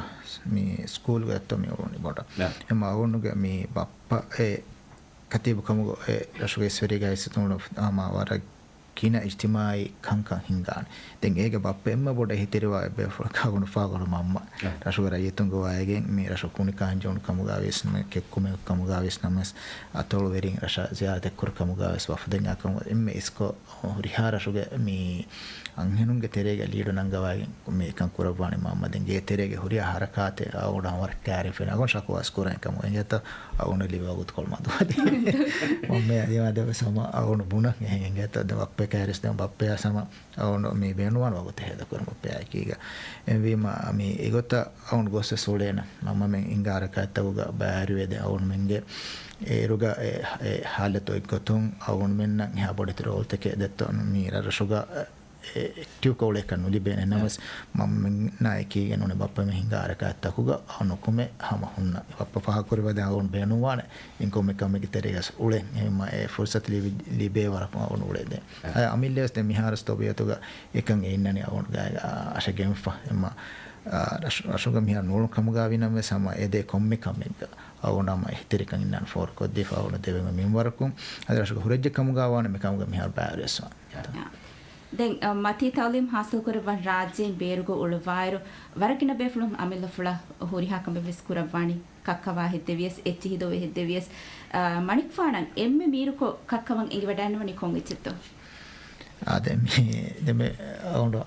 B: මේ ස්කූල් ගත්ත මේ වුණි බොට එම අවුන්නුගේ මේ බප්පා ඒ කතිබ කමුග ඒ රශෝග ඉස්වරිග ඉස්සතුණු ආමාවර කින ඉජ්තිමායි කංකං හිංගාන දැන් ඒක බප්පෙම්ම බොඩ හිතිරවා බේ ෆලකගුණ ෆාගොල මම්ම රශෝග රයතුංග වායගෙන් මේ රශෝ කුනිකාන් ජොන් කමුගාවෙස් මේ කෙක්කුම කමුගාවෙස් නමස් අතොල් වෙරින් රශ ziyarat kur කමුගාවෙස් වෆදෙන් අකම එම්ම ඉස්කෝ රිහා රශෝග මේ අංහෙනුන්ගේ තෙරේගේ ලීඩු නංගවාගෙන් මේ එකන් කුරබානේ මම්ම දැන් ගේ තෙරේගේ හුරියා හරකාතේ අවුඩන් වර කෑරි ෆෙනගොන් ශකවාස් කුරෙන් කම එයත අවුන ලිවගුත් කොල්මදුවදී මම මේ අදිවාදව සම අවුන බුණ එහෙන් ගත දවප්පේ කෑරිස් දැන් බප්පේ සම අවුන මේ බේනුවන් වගත හේද කරමු පෑයි කීග එන්වීම මේ ඒගොත අවුන ගොස්ස සෝලේන මම මෙන් ඉංගාරකත්තවග බෑරුවේද අවුන මෙන්ගේ ඒරුග ඒ හාලතෝ එක්ගොතුන් අවුන මෙන්න එහා බොඩිතර ඕල්තකේ දෙත්තොන් මීර රශුග ටියු කෝලේ කන්නු ලිබේන නමස් මම නායකී ගනුනේ බප්පා මෙ හිඟාරකත්තකුග අනුකුමේ හම හුන්න බප්පා පහ කරවද අවුන් බේනුවාන ඉන්කොමේ කමෙක තෙරේගස් උලෙන් එම ඒ ෆුර්සත් ලිබේ වරක අවුන් උලේද අමිල්ලස් දෙ මිහාරස් තෝබියතුග එකන් ඉන්නනේ අවුන් ගාය අශගෙම්ෆා එම රශුග මිහාර නෝල් කමුගාවිනම සම එදේ කොම්මේ කමෙක අවුනම හිතරිකන් ඉන්නන් ෆෝර් කොද්දේ ෆාවුන දෙවෙම මින්වරකුම් අද රශුග හුරජ්ජ කමුගාවාන මේ කමුග මිහාර බෑරස්වා
D: දැන් මතී තවලිම් හාසල් කරවන් රාජ්‍යයෙන් බේරුග උළවායරු වරකින බේෆුලුම් අමිල්ල ෆුල හොරිහාකම වෙස් කුරවණි කක්කවා හෙද්දවියස් එච්චි හිදෝ හෙද්දවියස් මණික් ෆානන් එම්මෙ මීරුකෝ කක්කවන් ඉඟි වඩන්නවනි කොන් ඉච්චිතෝ
B: ආදෙමි දෙමෙ අවුන්ඩ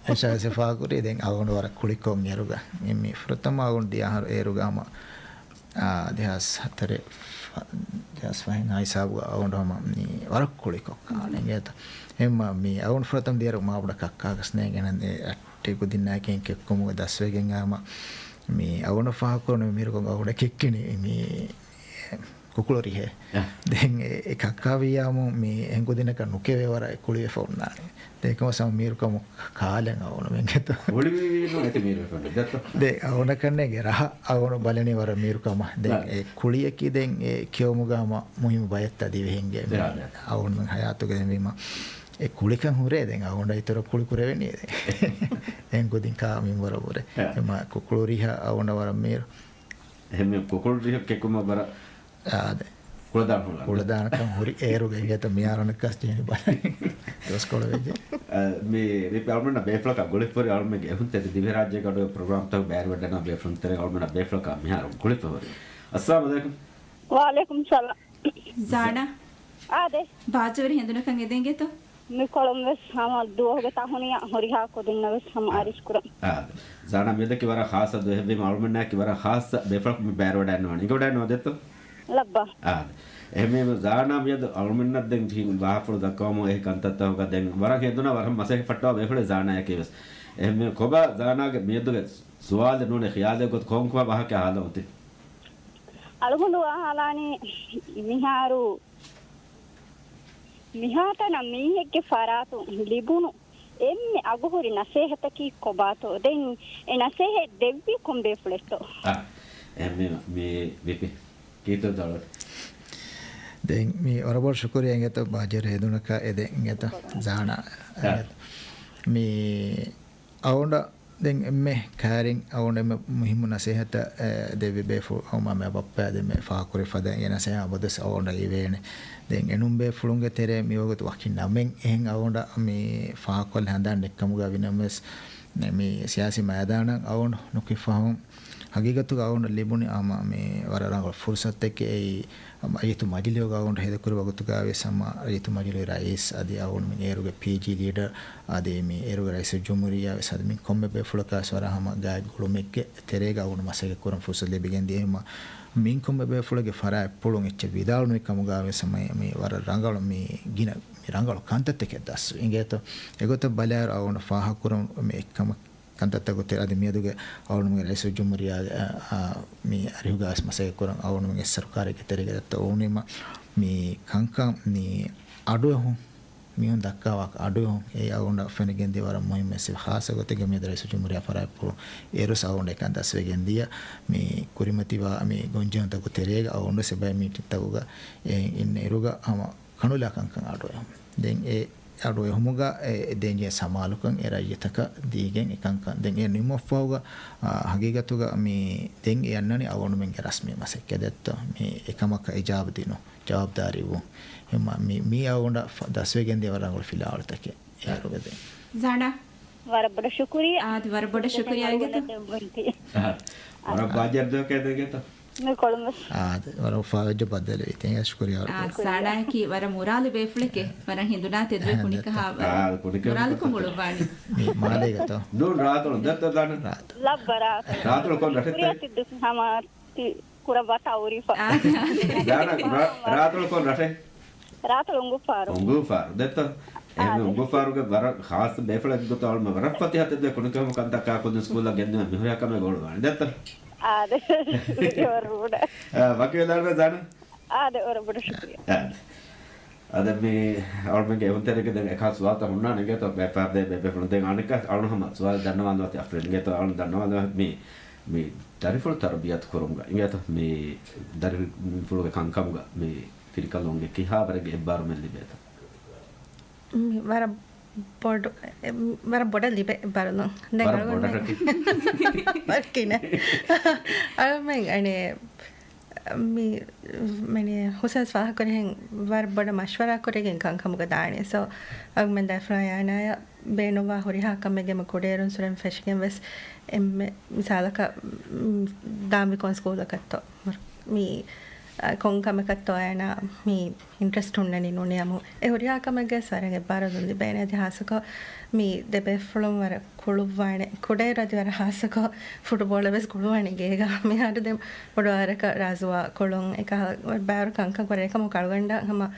B: එසාසේ ෆාකුරේ දැන් අවුන්ඩ වර කුලිකොන් යරුග මෙ ෆෘතම අවුන්ඩ දියාහර ඒරුගාම දෙහස් හතරේ දෙහස් වහින් ආයිසාව අවුන්ඩම නී වර කුලිකොක් කානේ ගේත එම්ම මේ අවුන් ෆ්‍රතම් දියර මාවඩ කක්කාගස් නේ ගනන්දේ අට්ටේ කුදින්නාකෙන් කෙක්කොමුග දස්වේගෙන් ආම මේ අවුන ෆාකුරන මිරකොන් අවුඩ කෙක්කනේ මේ කුකුලරිහේ දැන් ඒ කක්කාවියාම මේ එංගුදිනක නුකේ වර කුලිය ෆොන්නා දෙකම සම මිරකොම කාලෙන් අවුන මෙන්ගත
C: ඔලිවි නෝ ඇති මිරකොන් දත්ත
B: දෙ අවුන කන්නේ ගරහ අවුන බලනේ වර මිරකම දැන් ඒ කුලිය කිදෙන් ඒ කියවමුගාම මුහිම බයත් අදී වෙහෙන්ගේ අවුන හයාතුගේ වීම ඒ කුලිකන් හුරේ දැන් අවුන්ඩ ඊතර කුලි කුර වෙන්නේ දැන් ගොදින් කාමින් වරවර එම කුකුලරිහ අවුන්ඩ වර මේර
C: එහෙම කුකුලරිහ කෙකුම බර
B: ආද
C: කුලදාන
B: කුලදානකම් හුරි ඒරුගේ ගියත මියාරණක කස්ටිනේ බලන්නේ දොස් කොළ වෙජේ
C: මේ පල්මන බේෆ්ලක ගොලිෆරි අල්මගේ හුන්ත දිවි රාජ්‍ය කඩ ප්‍රෝග්‍රෑම් තව බෑර වඩන බේෆ්ලන්තර අල්මන බේෆ්ලක මියාර ගොලිෆරි අස්සලාමු අලයිකුම්
G: वालेकुम सलाम
D: ජානා
G: ආදේ
D: බාජවරි හෙඳුනකන් එදෙන්ගෙතෝ
G: නිකොලම්ස් හම දුවගේ තහුනිය හොරිහා කොදින්නවස් හම ආරිස්කුර
C: ජානා මෙදක වර ખાસ දෙහෙබි මල්මන කි වර ખાસ බේෆ්ලක බෑර වඩනවා නික වඩනවා දෙතෝ
G: ලබ්බා
C: එහෙම ජානා මෙද අල්මන දෙන් ජීන් බාහපුර දක්වම ඒ කන්තත්තවක දැන් වර හෙදුනා වර මසේ ෆට්ටව බේෆල ජානා යකේවස් එහෙම කොබ ජානාගේ මෙදුගේ සුවාද නෝනේ ඛයාද ගොත් කොන්කව බහක ආලොතේ
G: අලුමුළු ආහලානේ මිහාරු මිහාට නම් මීහෙක්ගේ ෆරාතු ලිබුණු එම්මේ අගහුරි නසේහතකි කොබාතෝ දෙන් එ නසේහෙ දෙව්වි කොම්බේ ෆ්ලෙට්ටෝ
C: එම්මේ මේ විපි කීතෝ දවල්
B: දැන් මේ ඔරබල් ශුක්‍රියෙන් ගත බාජර හේදුනක එදෙන් ගත ජානා මේ අවුන්ඩ දැන් එම්මේ කාරින් අවුන්ඩ මුහිම නසේහත දෙවි බේෆු අවම මේ බප්පා දෙමේ ෆාකුරි ෆදෙන් එනසේ අවදස් අවුන්ඩ ඉවේනේ දැන් එනුම්බේ ෆුලුන්ගේ තෙරේ මියෝගත වකින් නමෙන් එහෙන් අවුන්ඩ මේ ෆාකොල් හඳන් එක්කමුගා විනමස් මේ සියාසි මයදාන අවුන්ඩ නුකිෆහම් ಹಗೀಗತ್ತು ಅವನ ಲಿಬುನಿ ಆಮ ಮೇ ವರರಂಗ ಫುರ್ಸತ್ತಕ್ಕೆ ಅಯಿತು ಮಜಿಲಿಯೋಗ ಅವನು ಹೆದಕುರು ವಗುತ್ತುಗಾವೆ ಸಮ ಅಯಿತು ಮಜಿಲಿಯೋ ರೈಸ್ ಅದೇ ಅವನು ಮೀ ಏರುಗೆ PG ಲೀಡರ್ ಅದೇ ಮೀ ಏರುಗೆ ರೈಸ್ ಜುಮುರಿಯಾ ಸದ ಮೀ ಕೊಮ್ಮೆ ಬೆ ಫುಳಕ ಸ್ವರ ಹಮ ಗಾಯ ಗುಳುಮೆಕ್ಕೆ ತೆರೆಗ ಅವನು ಮಸಗೆ ಕುರಂ ಫುರ್ಸಲೆ ಬಿಗೆಂದಿ ಹೇಮ ಮೀನ್ ಕೊಮ್ಮೆ ಬೆ ಫುಳಗೆ ಫರ ಪುಳುಂ ಎಚ್ಚ ವಿದಾಳು ಮೀ ಕಮುಗಾವೆ ಸಮಯ ಮೀ ವರ ರಂಗಳು ಮೀ ಗಿನ ರಂಗಳು ಕಾಂತತ್ತಕ್ಕೆ ದಸ್ ಹಿಂಗೇತು ಎಗೊತ್ತ ಬಲ್ಯಾರು ಅವನು ಫಾಹ ಕುರಂ ಮೀ ಕಮ ಕಂತತ್ತ ಗೊತ್ತಿರ ಅದು ಮೀದುಗೆ ಅವನು ಮೀ ರೈಸು ಜುಮುರಿಯ ಮೀ ಅರಿಹುಗಾಸ್ ಮಸಗೆ ಕುರಂ ಅವನು ಮೀ ಸರ್ಕಾರಕ್ಕೆ ತೆರಿಗೆ ದತ್ತ ಅವನಿಮ ಮೀ ಕಂಕಂ ನೀ ಅಡುವೆ ಹೂ ಮೀನು ದಕ್ಕಾವಾಗ ಅಡುವೆ ಹೂ ಏ ಅವನ ಫೆನಿಗೆಂದಿ ವರ ಮೊಹಿಮೆಸಿ ಖಾಸ ಗೊತ್ತಿಗೆ ಮೀ ರೈಸು ಜುಮುರಿಯ ಫರಾಯ್ಪುರು ಏರು ಸೌಂಡ್ ಏಕಂತ ದಸ್ವೆಗೆಂದಿಯ ಮೀ ಕುರಿಮತಿವ ಮೀ ಗೊಂಜಂತ ಗೊತ್ತಿರೇಗ ಅವನು ಸೆಬೈ ಮೀಟಿ ತಗುಗ ಇನ್ನು ಇರುಗ ಅವ ಕಣುಲ ಕಂಕಂ ಅಡುವೆ ದೆನ್ ಏ අඩුව හමුග දෙන්ගේ සමාලුකන් එරජ්‍යතක දීගෙන් එකංක දෙන් ඒ නිමොෆ්ෆවග හගීගතුග මේ දෙන් යන්නනේ අවුණුමෙන්ගේ රස්මිය මසෙක් ඇදත්ත මේ එකමක ඉජාබ දිනු ජවාබ්දාරි වූ එම මේ අවුණ දස්වෙගෙන් දේවරංගල ෆිලාවලතක යාරුගද
D: ज़ाना
G: वरबड़ शुक्रिया
D: आद वरबड़ शुक्रिया आगे
C: और बाजार दो कह देंगे तो
G: मैं कोलंबस
B: වර ෆාජ බදල ඉතින් ස්කුරියා
D: ज़ाना की वर मुराल बेफले के वर हिंदुना तेदवे कुनी कहा मुराल को मुड़वानी
B: මේ මාලේගත
C: नून रात और दत्त दान
G: लबरा
C: रात और कौन रखते
G: सिद्ध हमारी कुरा बताऊरी
C: दाना रात और कौन रखे
G: रात उंगु पारो
C: दत्त එහෙනම් උඹ ෆාරුගේ වර ખાસ බේෆලක් ගොතවල් ම වරපති හතද කොනකම කන්දක් ආකොද ස්කූල් එක ගෙන්න මෙහෙයකම ගොඩ වань දත්ත
G: ආද වරුඩ
C: වකේ දාන්න දාන්න
G: ආද වරබඩ ශුක්‍රියා
C: අද මේ අවුරුගේ උන්තරක දැන් එකස් වාත හුන්නා නේ તો බේෆාර දේ බේෆලන් දෙන් අනික අරුණම සවාල් දන්නවද අත අප්‍රේල් ගේ તો අරුණ දන්නවද මේ දරිෆුල් තරබියත් කරුම්ගා ඉංගත මේ දරිෆුල්ගේ කංකම්ගා මේ ෆිරිකලොන්ගේ කිහාවරගේ එබ්බාර මෙල්ලි බේත
A: වර බොඩ ලිබ බරන බර්කින අරමෙන් අනේ මේ හුසන් ස්වාහ කරෙන් වර බොඩ මශ්වරා කරගෙන් කංකමුග දානේ සෝ අග්මෙන් දෆ්‍රායනාය බේනවා හොරිහා කමෙගෙම කොඩේරුන් සුරෙන් ෆෙෂගෙන් වෙස් එම්මෙ මිසාලක දාමි කොන්ස්කෝලකත්තෝ මේ කොංකමකත් ඔයන මේ ඉන්ට්‍රස්ට් උන්නනි නුනියමු ඒ හොරියා කමගේ සරගේ බාරදුන්දි බෑනේ ඉතිහාසක මේ දෙබේ ෆ්ලොම් වර කුළුවානේ කොඩේ රජවර හාසක ෆුට්බෝල් වෙස් කුළුවානේ ගේග මේ හර දෙම් පොඩවරක රාසුවා කොළොන් එක බෑර කංක කරේ කම කල්ගණ්ඩ හම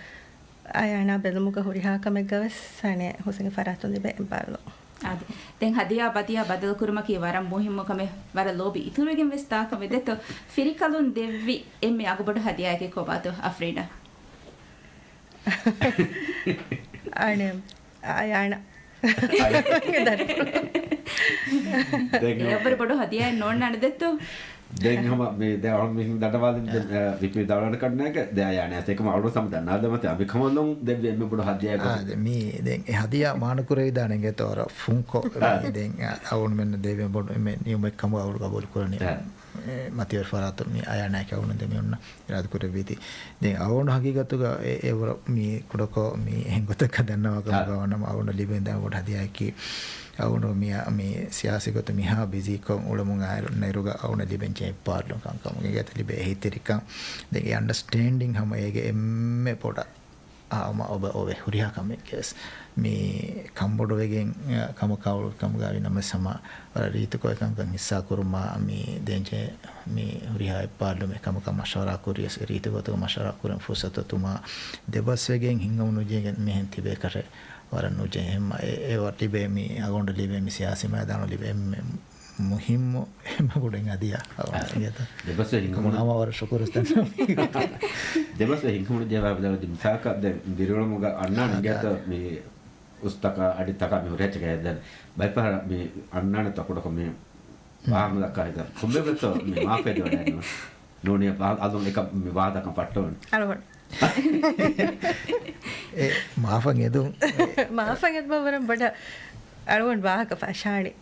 A: අයනා බෙලමුක හොරියා කමගේ වෙස් සනේ හොසගේ ෆරාතුන්දි බෑ බාරලෝ
D: आदि तें हदिया बदिया बदल कुरुमा की वरम मुहिम्म कमे वर लोबी इतुरගෙන් වෙස්තා කම දෙත ෆිරිකලුන් දෙවි එමෙ අගබඩ හදියා එකේ කොබාතෝ අෆ්‍රීඩා
A: අනේ ආයන
D: යබර බඩ හදියා නෝන්න නඩ දෙතෝ
C: දැන් හැම මේ දැන් අවුල් මිහින් දඩවාලින් විපි දවලට කඩන එක දැන් යන්නේ ඒකම අවුල් සම්දන්නාද මත අපි කමොන්නම් දැන් මේ බඩ හදියා
B: මේ දැන් හදියා මානකුරේ දානගේ තොර ෆුන්කෝ දැන් අවුල් මෙන්න දෙවියන් බඩ මේ නියම කම අවුල් ගබල් කරන්නේ මතිවර ෆරාත මේ අයනාක අවුල් දෙමි උන්න ඉරාද කුර වීති දැන් අවුල් හකීගතුග ඒ මේ කුඩකෝ මේ හෙන්ගොතක දන්නවා කම අවුල් ලිබෙන් දැන් බඩ හදියා කි අවුන මේ සියාසිගත මිහා බිසිකොම් උලමුන් ආයරු නයිරුග අවුන ලිබෙන්චේ පාර්ලො කංකමුගේ ගත ලිබේ හිතරිකම් දෙගේ අන්ඩර්ස්ටෑන්ඩින් හැම ඒගේ එම්මෙ පොඩ ආම ඔබ හුරියා කමෙක්ස් මේ කම්බොඩවෙගෙන් කම කවුල් කමුගාවි නම සම රීතකෝ එකංකන් හිස්සා කුරුමා මේ දෙන්චේ මේ හුරියා පාර්ලො මේ කම මශවරා කුරියස් රීතකෝතක මශවරා කුරන් ෆුසතතුමා දෙබස්වෙගෙන් හිංගමුණු ජේගෙන් මෙහෙන් තිබේ කරේ වරන්නු ජෙහෙම ඒ වටිබේ මේ අගොන්ඩ ලිබේ මේ සියාසි මයදාන ලිබේ මුහිම්ම එම ගොඩෙන් අදියා අවුනගත
C: දෙබස් හිංගමුණු
B: මොනවා වර ශුකරස්තන්
C: දෙබස් හිංගමුණු ජේවා බදලා දිමසාක දැන් දිරවලමුග අන්නාන ගත මේ උස්තක අඩිතක මේ රෙච්ච ගෑදන් බයිපහ මේ අන්නාන තකොඩක මේ වාහන දක්කයිද කොම්බෙබත මේ මාෆෙද වඩනවා නෝනිය අදුන් එක මේ වාදකම් පට්ටවන
A: අරවන
B: මාෆන් එදුම්
A: මාෆන් එදුම් වරම් බඩ අරවන් වාහක ෆාෂාණි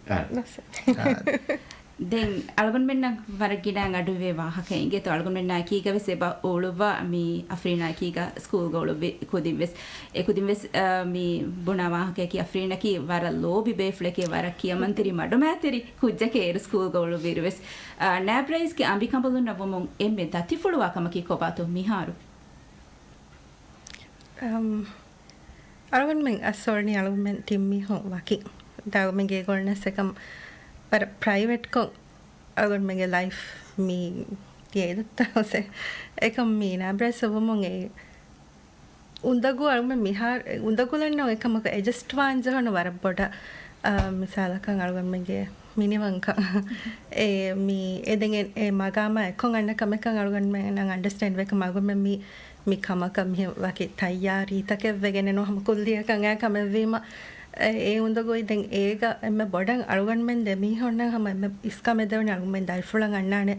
D: දැන් අලගොන් මෙන්න වරගිඩන් අඩුවේ වාහකෙන්ගේ තෝ අලගොන් මෙන්න කීගවෙස් එබ ඕලුවා මේ අෆ්‍රීනා කීග ස්කූල් ගෝලුවේ කුදින්වෙස් ඒ කුදින්වෙස් මේ බුණා වාහකේ කී අෆ්‍රීනා කී වර ලෝබි බේෆ්ලකේ වර කියමන්තරි මඩමෑතරි කුජ්ජකේ ස්කූල් ගෝලු විරවෙස් නෑබ්‍රයිස් කී අම්බිකම්බලු නවමුන් එම්මෙ දතිෆුළුවාකම කී කොබාතෝ මිහාරු
A: අලගොන් මෙන් අසෝර්නි අලගොන් මෙන් තිම්මි හො වකි දාව මෙගේ ගොල්නසකම් पर प्राइवेट को अगर मेरे लाइफ में ये तो उसे एक मीना ब्रेस वो मंगे उन्दगु अगर मैं मिहार उन्दगु लेने एक हम को एडजस्ट वान जो है ना वारा बड़ा मिसाल का अगर मेरे मिनिमम का मी एदेंगे मागामा कोंगना कमे का अगर मैं ना अंडरस्टैंड वे का मागो में मी खामा कम ही वाके तैयारी तक वेगने नो हम कुल दिया का कमे वीमा ඒ උන්දගොයි දැන් ඒක එම බොඩන් අරුගන් මෙන් දෙමි හොන්න හැම එම ඉස්කා මෙදවන අරුගන් මෙන් දල්ෆුලන් අන්නානේ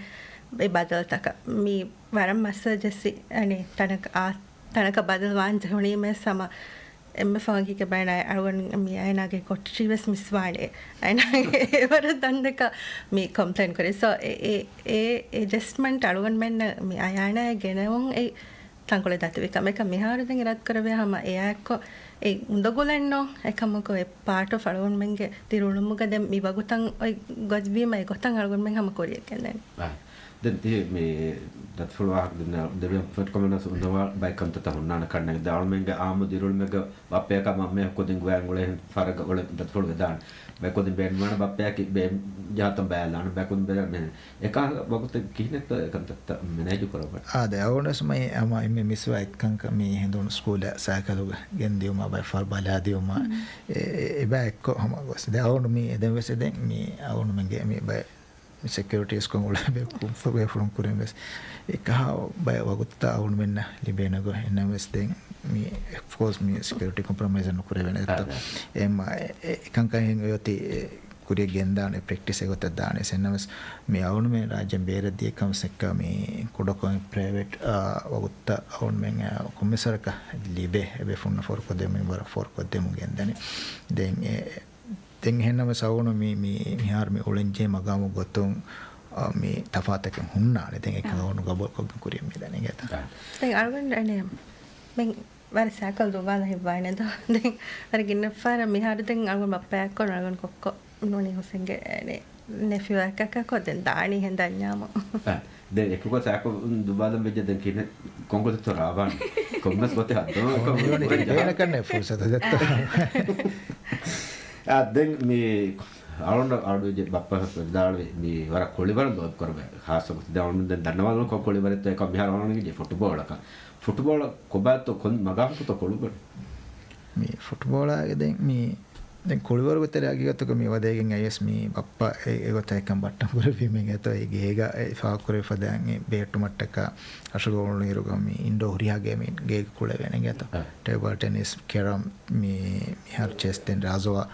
A: ඒ බදල්තක මී වරම් මසජසි අනේ තනක බදල් වාන් ජහුණී මේ සම එම ෆාගික බයන අරුගන් මී අයනාගේ කොට්ටිවස් මිස්වානේ අයනාගේ ඒවර දන්නක මී කම්ප්ලේන් කරේ සෝ ඒ ඇඩ්ජස්ට්මන්ට් අරුගන් මෙන් මී අයනාගේ ගෙනවොන් ඒ තංකොලේ දතවේ කමක මිහාර දෙන් ඉරත් කරවේ හැම එයාක්කො ඒ උඳගොලන්නෝ එකමක ඒ පාට ඔෆ් අලගොන් මෙන්ගේ තිරුණුමුග දැන් මේ වගුතන් ඔය ගොස්වීම ඒ ගොතන් අලගොන් මෙන් හැම කොරියක් කියන්නේ
C: දැන් tie මේ dat fulwaak de vet komena so no by kanta ta hunna kanna daal menga aamu dirul mega bappya ka mamme kodin gwan gole faraga gole dat fulwe dan by kodin ben mana bappya ki be jatam balan by kodin be men eka bagut kinet kanta ta manage koroba
B: de awareness mai ama imme miswa ekkanka me hendon school sakaluga gendiyuma by far baladiuma e ba ekko hama gos de awonu me eden wese den me awonu menge me by securities ko ngula be kum be from kuremes eka by wagutta awunu menna libena go enames den me of course me security compromise no kurevena etta ema ekkanka hen yoti kuriya gendane practice egot dane enames me awunu men rajyan beraddi ekam sekka me kodako private wagutta awunu men commissarka libe be funna for ko dem me for ko dem gendane den den hennama sawunu mi mihar mi olenje magamu gotung mi tafatake hunna ne den ek awunu gabol ko kuriya me dane geta
A: den arwen ane men var sakal do wala hivane do den ar ginna fara mihar den arwen bappa ko arwen kokko noni hosenge ne nephew akaka ko den dani henda nyama
C: de ekko sako dubalam bejja den kine kongo to ravan komnas gote haddo ko
B: ena kanne fursata detta
C: den me alon adu je bappa daal me wara kolibar do korbe khas ko dawn den danawal ko kolibar to ek mihar alon je football ko ba to kon magam to kolibar
B: me football age den me den kolibar gotere agigatto me wadegen is me bappa egota ekam battam kore fimen eto e gega e fa kore fadan e betu mattaka ashugonu iruga me indoor hurihage me ge kule venen eto table tennis carom me har chess den razowa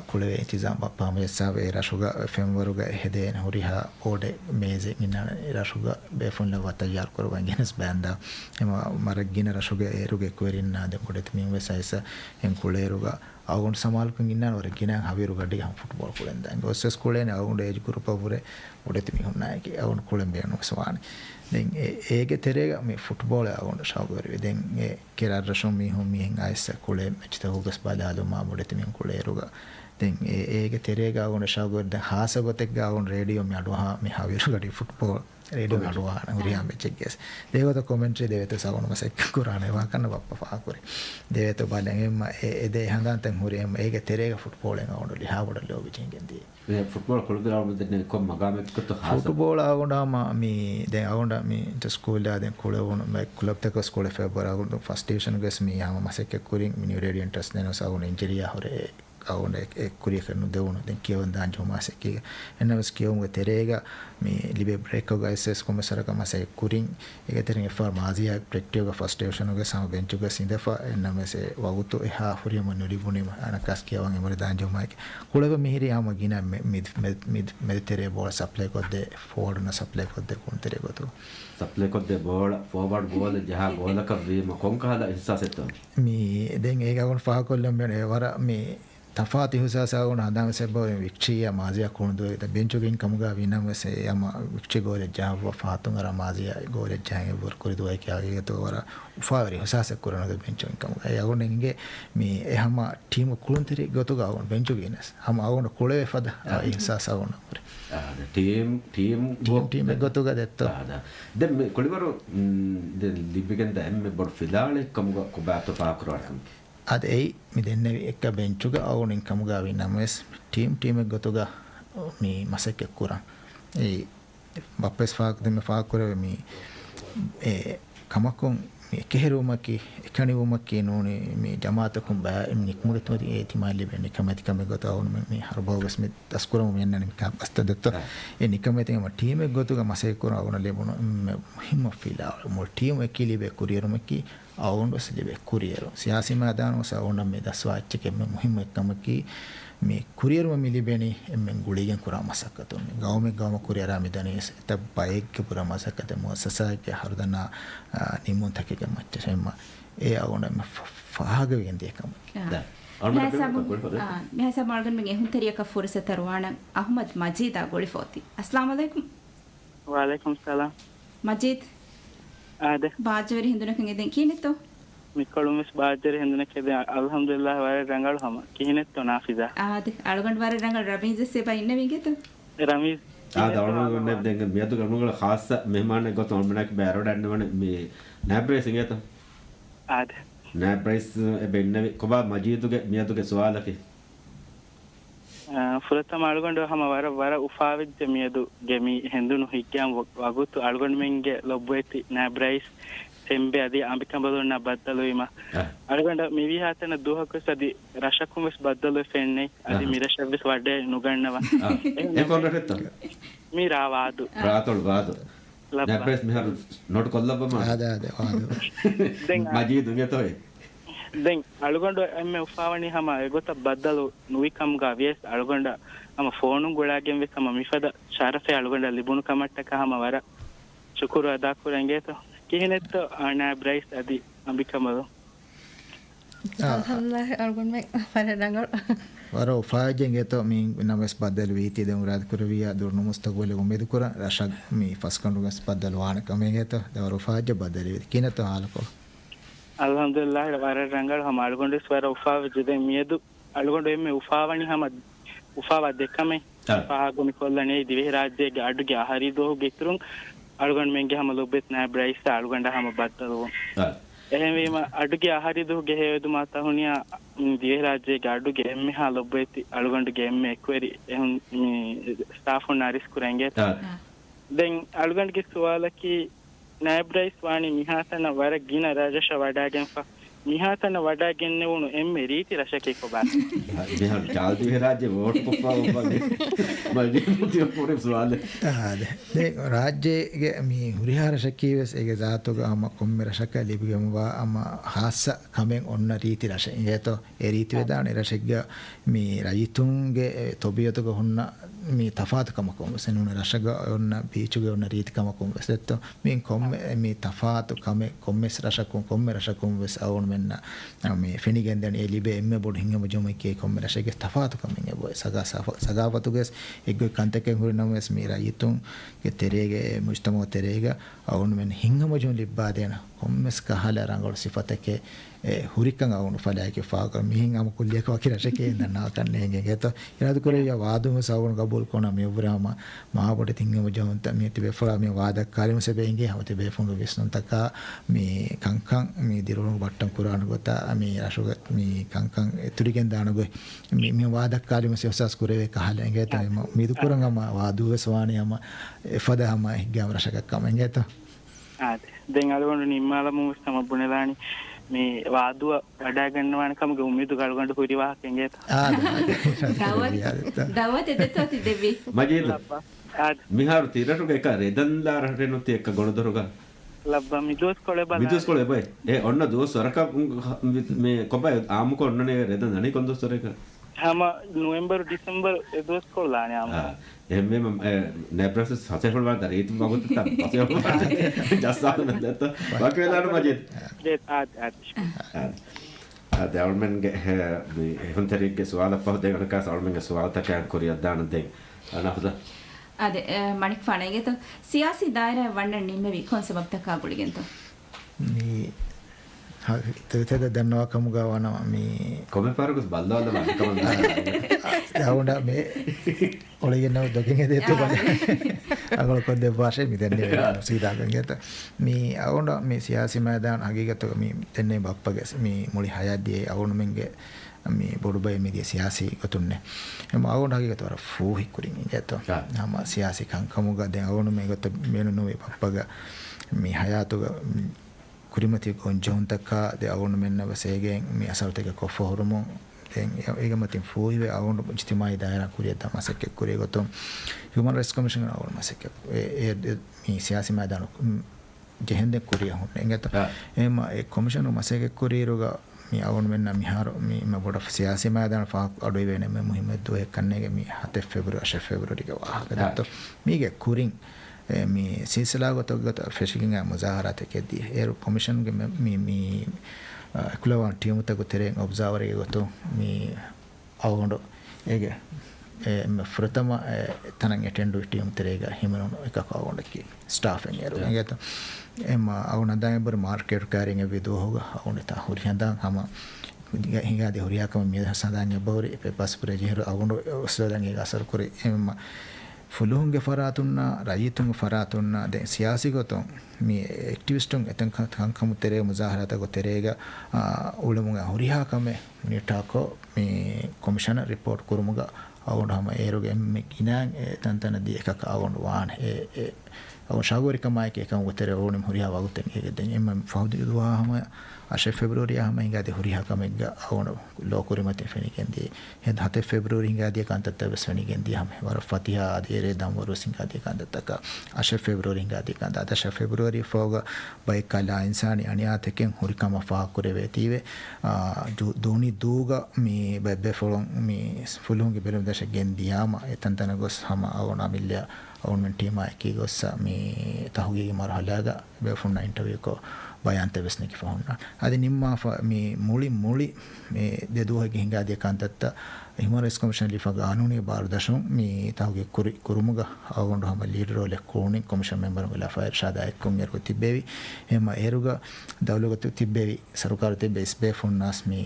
B: kule intizam bappa me save rashuga femwaruga heden huriha ode meze minna rashuga be funna wata yar korwa genes banda ema maragina rashuga eruge kwerinna de kodet me wesaisa en kule eruga awun samalkun innan ore ginan haviru gadi ham football kulen dan gosses kulen awun age group avure odeti mi hunnayki awun kulen be no swani den ege terega me football awun shawgori den e kerar rashom mi hum mi hen aisa kulen mechta hogas badalo ma odeti mi kuleruga den ege terega awun shawgori den hasa gotek ga awun radio mi adwa mi haviru gadi football radio adwa na uriya me chekes devata commentary devata sawun masek kurane wa kanna bappa fa kore devata balen emma ede handan tan huriyam ege terega football en awun li hawada lobi chengendi
C: me football kolbe awun den kom magame ko to hasa
B: football awun ma mi den awun mi to school da den kole awun me club ta ko school february awun first station ges mi ama masek kuring mi radio interest den awun engineer hore awun ek kuriya kanu devunu den kiyon dan joma sekki enamas kiyum ge terega mi libe break ko ss ko mesara ka masai kuring ege tering far mazia practice ga first station ge sama bench ga sindefa enamas wagutu eha huriya manuri bunima anakas kiyawan emore dan joma ek kulava mihiri ama gina med tere ball supply ko de forward na supply ko de kon tere gotu
C: supply ko de ball forward goal jaha goal ka ve ma kon ka hala hissa setto
B: mi den ega gon fa ko lembe wara mi තෆාති හුසාසාවුන හදාම සෙබ්බෝ වික්ෂිය මාසිය කුණුදෝ ද බෙන්චුකින් කමුගා විනමසේ යම වික්ෂි ගෝලෙ Java ෆාතුන් අර මාසිය ගෝලෙ ජාගේ වර කුරිදෝ කියාගේ තෝර උෆාවරි හුසාසක් කරනද බෙන්චුකින් කමුගා යගොන්නෙන්ගේ මේ එහම ටීම කුළුන්තරි ගොතු ගාවුන බෙන්චුකිනස් හම අවුන කුලේ ෆද හුසාසාවුන
C: team
B: ගොතුග දෙත්තෝ
C: දැන් මේ කොලිවරු දැන් ලිබ්බෙන් දැන් මේ බොඩ් ෆිදාලේ කමුගා කොබාත ෆාකරවරම්
B: අද ඒ මිදෙන්න එක බෙන්චුග අවුනින් කමුගා විනමස් ටීම් ගොතුග මේ මසෙක් කුරන් ඒ බප්පස් ෆාක් දෙම ෆාකර මේ ඒ කමකොන් මේ කෙහෙරුමකි එකණිවුමකි නෝනේ මේ ජමාතකුම් බෑ නික්මුරතෝති ඒ තිමයි ලෙබෙන්නේ කැමැති කම ගතවුන මේ හරබෝගස් මේ දස්කුරම මෙන්න නික අස්තදත්ත ඒ නිකමෙතේම ටීම් එක ගොතුග මසෙක් කුරන් අවුන ලෙබුන හිම ෆිලා මොල් ටීම් එක කිලිබේ කුරියරුමකි අවුන් බස් ලෙබේ කුරියරු සියාසි මාදානෝ සවුන මේ දස්වාච්ච කෙම මුහිම එකමකි මේ කුරියරුම මිලිබෙනි එම්ෙන් ගුලිගෙන් කුරා මසක්කතුන් ගාම කුරියරා මිදනේස් ත බයික් පුරා මසක්කත මොසසාගේ හර්දනා නිමුන් තකේ මච්චෙම ඒ අවුන ෆාග වෙන්දේ කම
D: මෙහස මාර්ගන් මෙ එහුන්තරියක ෆුරසතරවාණ අහමද් මජීද් ගොලිෆෝති අස්ලාම අලයිකුම්
H: වලයිකුම් සලාම්
D: මජීද්
H: ආද
D: බාජවරි හින්දුනකන් එදෙන් කීනෙතෝ
H: මිකොළුමස් බාජවරි හින්දුනකද අල්හම්දුලිල්ලාහ් වර රංගල් හම කීනෙතෝ නාෆිදා
D: ආද අලගොන් වර රංගල් රබීස් සේබා ඉන්න විගෙත
H: රමීස්
C: දවන දැන් මියතු ගමුගල ખાસ මෙහමාන ගොත ඔන්මනක් බෑරෝඩ අන්නවන මේ නැබ්‍රේස් ගියත
H: ආද
C: නැබ්‍රේස් එබෙන්න කොබා මජීදුගේ මියතුගේ සවාලකේ
H: ಫುರತಮ ಅಳ್ಗೊಂಡು ಹಮ ವರ ಉಫಾವಿದ್ದ ಮಿಯದು ಗೆಮಿ ಹೆಂದುನು ಹಿಗ್ಯಾಂ ವಗುತು ಅಳ್ಗೊಂಡು ಮೆಂಗೆ ಲೊಬ್ಬೈತಿ ನಾಬ್ರೈಸ್ ಸೆಂಬೆ ಅದಿ ಅಂಬಿಕಂಬಲುನ್ನ ಬದ್ದಲುಯಿಮ ಅಳ್ಗೊಂಡ ಮಿವಿ ಹಾತನ ದುಹಕು ಸದಿ ರಶಕುಮಸ್ ಬದ್ದಲು ಫೆಣ್ಣೆ ಅದಿ ಮಿರಶವ್ವಿಸ್ ವಡ್ಡೆ ನುಗಣ್ಣವ
C: ಏಕೊಂಡರೆತ್ತ
H: ಮೀರಾವಾದು
C: ರಾತೊಳವಾದು ನಾಬ್ರೈಸ್ ಮಿಹರ್ ನೋಟ್ ಕೊಲ್ಲಬ ಮಾ
B: ಆದ ವಾದು
C: ಮಜೀದು ಗೆತೋಯ್
H: දැන් අලුගොಂಡ එම්මේ උපාවණි හැම ඒගොත බද්දලු නුවිකම් ගාවියස් අලුගොಂಡ හැම ෆෝනුන් ගොඩාගෙන් වෙස් හැම මිෆද ශරෆේ අලුගොಂಡ ලිබුණු කමට්ටක හැම වර චුකුරු අදා කුරංගේත කිහිනෙත් ආනා බ්‍රයිස් අදි අම්බිකමලු
A: alhamdulillah අලුගොಂಡ මේ පරදංගල්
B: වර උපාජෙන් ගේතෝ මින් නමස් බද්දල වීති දෙමු රාද කුරවියා දුර්නු මුස්තගවල උමෙද කුර රෂක් මේ ෆස්කන්ඩුගස් බද්දල වාන කමේ ගේතෝ දවර උපාජ බද්දල වීති කිනතෝ ආලකෝ
H: අල්හම්දුලිල්ලාහ් වර රංගල් හැම අලුගොಂಡ ස්වර උපාව ජෙදෙ මියදු අලුගොಂಡ එම්මේ උපාවණි හැම උපාව දෙකමයි පහගොනි කොල්ලනේ දිවේ රාජ්‍යයේ අඩුගේ ආහාරී දෝහ ගෙතුරුන් අලුගොಂಡ මෙන්ගේ හැම ලොබෙත් නෑ බ්‍රයිස් අලුගොಂಡ හැම බද්දලෝ එහෙම වීම අඩුගේ ආහාරී දෝහ ගෙහෙවදු මාතා හුනියා දිවේ රාජ්‍යයේ අඩුගේ එම්මේ හා ලොබෙති අලුගොಂಡ ගෙම්මේ එක්වරි එහෙන් මේ ස්ටාෆ් උන් අරිස් කුරංගේ දැන් අලුගොಂಡගේ සුවාලකී නෑබ්‍රයිස් වාණි මිහාතන වර ගින රාජශ වඩාගෙන් මිහාතන වඩාගෙන නෙවුණු එම්මේ රීති රශකේ කොබා
C: මෙහා චාල්ති රාජ්‍ය වෝට් කොප්පා උපන්නේ මල්දි මුතිය පොරේ සුවාල
B: ආද මේ රාජ්‍යයේ මේ හුරිහාර ශකීවස් ඒගේ ධාතුක අම කොම්මෙ රශක ලිබිගම වා අම හාස කමෙන් ඔන්න රීති රශ ඒතෝ ඒ රීති වේදාන රශක මේ රයිතුන්ගේ තොබියතක හොන්න මේ තෆාත් කම කොම් සෙනුන රශක ඔන්න බීචුගේ ඔන්න රීති කම කොම් සෙත්තෝ මේ කොම්මෙ මේ තෆාත් කම කොම්මෙස් රශක කොම්මෙ රශක වෙස් අවුන් මෙන්න මේ ෆෙනිගෙන් දැන් ඒ ලිබේ එම්මෙ බොඩ හිංගම ජොම එකේ කොම්මෙ රශක තෆාත් කමෙන් ඒ බොයි සගාවතුගේ එක්ගොයි කන්තකෙන් හොරිනම වෙස් මේ රයිතුන් ගේ තෙරේගේ මුස්තමෝ තෙරේගේ අවුන් මෙන්න හිංගම ජොම ලිබ්බා දෙන කොම්මෙස් කහල රංගොල් සිෆතකේ හුරිකන් අවුණු ෆලයක ෆාකර මිහින් අම කුල්ලියක වකි රශකේ දන්නා කන්නේ ගෙත ඉරාද කරේ වාදුම සවුන් ගබුල් කොන මේ උබරාම මහපොට තිංගම ජොන්ත මේ තිබේ ෆලා මේ වාදක් කාර්යම සෙබෙන්ගේ හවත බේ ෆොංග විස්නන් තක මේ කංකං මේ දිරුණු බට්ටම් කුරාන ගොත මේ රශුග මේ කංකං එතුරිගෙන් දානගොයි මේ වාදක් කාර්යම සෙවසස් කුරේ කහලෙන් ගෙත මේ දුකරංගම වාදුව සවානියම එෆදහම හිග්ගම රශකක් කමෙන් ගෙත
H: ආද දැන් අලුගොండ නිම්මාලම සම බුණලානි මේ වාදුව වඩා ගන්නවනකම උම්මිදු ගල්ගොండ පුරි වාහකෙන් ගෙත
D: දවත එදෙතෝ ති දෙවි
C: මජීද මිහාරු තිරටුක එක රෙදන්ලා රටෙනුත් එක්ක ගොනදොරුග
H: ලබ්බා මිදොස් කොලේ බලා
C: මිදොස් කොලේ බයි ඒ ඔන්න දොස් වරක මේ කොබයි ආමුක ඔන්නනේ රෙදන් අනේ කොන්දොස් වරක
H: හැම නොවැම්බර් ඩිසෙම්බර් එදොස් කොලානේ ආම
C: එම්මෙ නැබ්‍රස් සතේෆල් වල දරීතු මගුත් තප්පසේ ජස්සාන නැත්ත වාක වේලාන මජෙත්
H: ආත්
C: ده أولمنج هنتريك سؤال فهد يقولك أولمنج سؤال تكان كوريا دان ده أنا أخذ
D: ಅದೇ ಮಣಿಕ್ ಫಾಣೆಗೆ ಸಿಯಾಸಿ ದಾಯರ ವಣ್ಣ ನಿಮ್ಮೆವಿ ಕೊನ್ ಸಬಬ್ ತಕ ಗುಳಿಗೆಂತ
B: ಮೀ තෙතද දන්නවා කමුගාවනවා මේ
C: කොමෙ පාරකුස් බල්දවල්ල වන්කම
B: දවුඩ මේ ඔලගෙනව දොකින් දෙතු බල අගල කොද්ද භාෂේ මිදන්නේ සීදාගෙන් ගත මේ අවුණ මේ සියාසි මයදාන හගීගතක මේ දෙන්නේ බප්පගේ මේ මුලි හයද්දී අවුණුමෙන්ගේ මේ බොඩුබයි මිදිය සියාසි ගතුන්නේ එම අවුණ හගීගතවර ෆූහි කුරින් ගත නම සියාසි කංකමුග දැන් අවුණුමෙ ගත මෙනු නොවේ බප්පග මේ හයාතුග kurimati konjontakka de awunu menna basegen mi asawtega ko forumo den egamatin fuiwe awunu ijtimai daira kuriya damasekke kuriya gotum human rights commission awunu masekke mi siyasi maidanu jehende kuriya hunne engata ema e commission masekke kuriruga mi awunu menna mi haro mi maboda siyasi maidanu fa adoi wene me muhimme do ekkannege mi 7 february ge wahagatto mige kurin mi silsilaagotogata feshiginga muzaharateke eru commission ge mi kulawan tiumuta gotere observer ge goto mi awundo ege me furtama tanan attend team terega himano ekaka awundaki staff en eru engeta ema awuna dan ber market carrying e vidu hoga awunita huriyandan hama hinga de huriyakam mi hasadanya bawri pe paspure jeru awundo sodan ge asar kore ema fulunge faratunna rayitun faratunna de siyasi goton mi activistun eten kankamu tere muzaharata go terega ulumunga huriha kame minitako mi commissioner report kurumuga awundama eruge me kinan tantana di ekaka awund wan awun shagori kamaike ekam go tere onim huriha waguten ege den emma fawdi duwa hama ashe february hama ingade huriha kamega awun lokurimate fenikendi hed 7 february ingade kantatta besfenikendi hama war fatiha adere damwaru singade kantatta ashe february ingade kanta ashe february foga by kala insani aniyateken hurikama fa kureve tive doni duga mi bebbe folon mi fulungi belum dasha gendiyama etantana gos hama awun amilya awun men team aki gossa mi tahugi marhalaga be funna interview ko bayante besne ki fahunna adi nimma mi muli me de duhage hingade kantatta human rights commission li faga anuni bar dashum mi tahugi kurumuga awundu hama leader ole koni commission member gala fire shada ekkum yergo tibbevi ema eruga dawlugatu tibbevi sarukar tibbe sbe funnas mi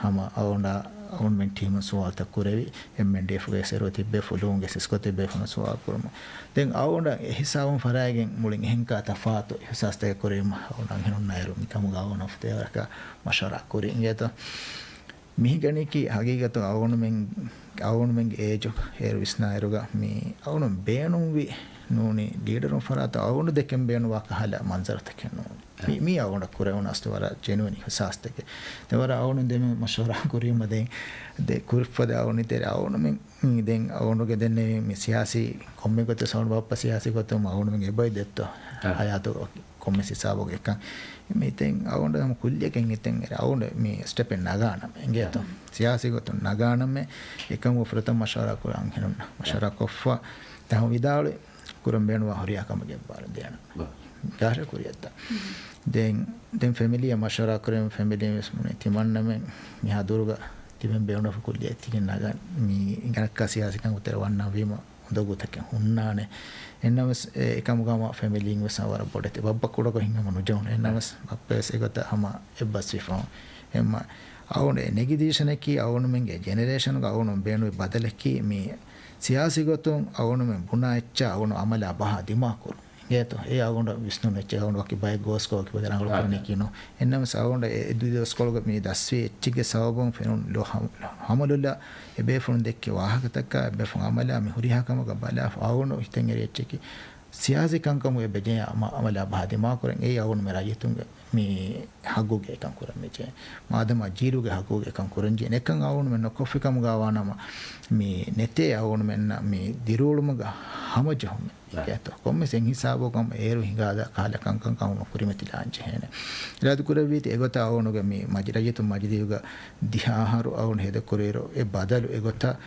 B: hama awunda awun men team suwalta kurevi MNDF ge sero tibbe fulunge siskote be funa suwal kurmu den awunda hisabun faragen mulin henka tafato hisaste kurema awunda henun nairu mikamuga awuna futearaka mashara kurin yeto mihiganiki hagigatu awunu men ejo er visnairuga mi awunu beenumvi nuni leaderum farata awunu dekem beenu wakahala manzarata kennu mi awunu kurewuna astwara genuine hisasteke devara awunu deme mashara kurima den de kurfada awunu tere awunu men den awunu ge denne mi siyasi komme gote sound bappa siyasi gote awunu men ebay detto hayato komme sisabo ge kan miten awunda ham kulliyeken iten awunda mi step en nagana engeto siyasi goto nagana me ekam ofrata mashara kuran henunna mashara koffa tahu vidalu kuram benwa horiya kamage bar dena gare kuriyata den family mashara kuram family mesmune timanna me mi haduruga timen beuna kulliyeti ken nagan mi inganakka siyasi kan uter wanna vima dogutake hunnane ennamas ekamugama family ingwes awara bodete babba kudago hingama nujon ennamas bappes egota hama ebbas wifon emma awune negidishaneki awunu menge generation ga awunu beenu badaleki mi siyasi gotun awunu men buna eccha awunu amala baha dimakuru geto e awunu visnu neccha awunu waki bay gosko ki badana ngol korne kino ennamas awunu edudo skologa mi daswe echige sawabon fenun lo hamalulla ebe fun dekke wahagataka ebe fun amala mi huriha kamaga bala awunu hitengere echki siyasi kankamu ebe je amala baha dimakuru e awunu merayitunga mi haguge kan kuramje madama jiruge haguge kan kuranji nekan awunu men kofi kamuga wanama mi nete awunu men mi dirulumuga hamajhum yato komme sen hisabo kam eru hingada kala kankan kawunu kurimeti lanje hene iradu kuraviti egota awunuge mi majirayitu majidiyuga dihaharu awunu hede kurero e badalu egota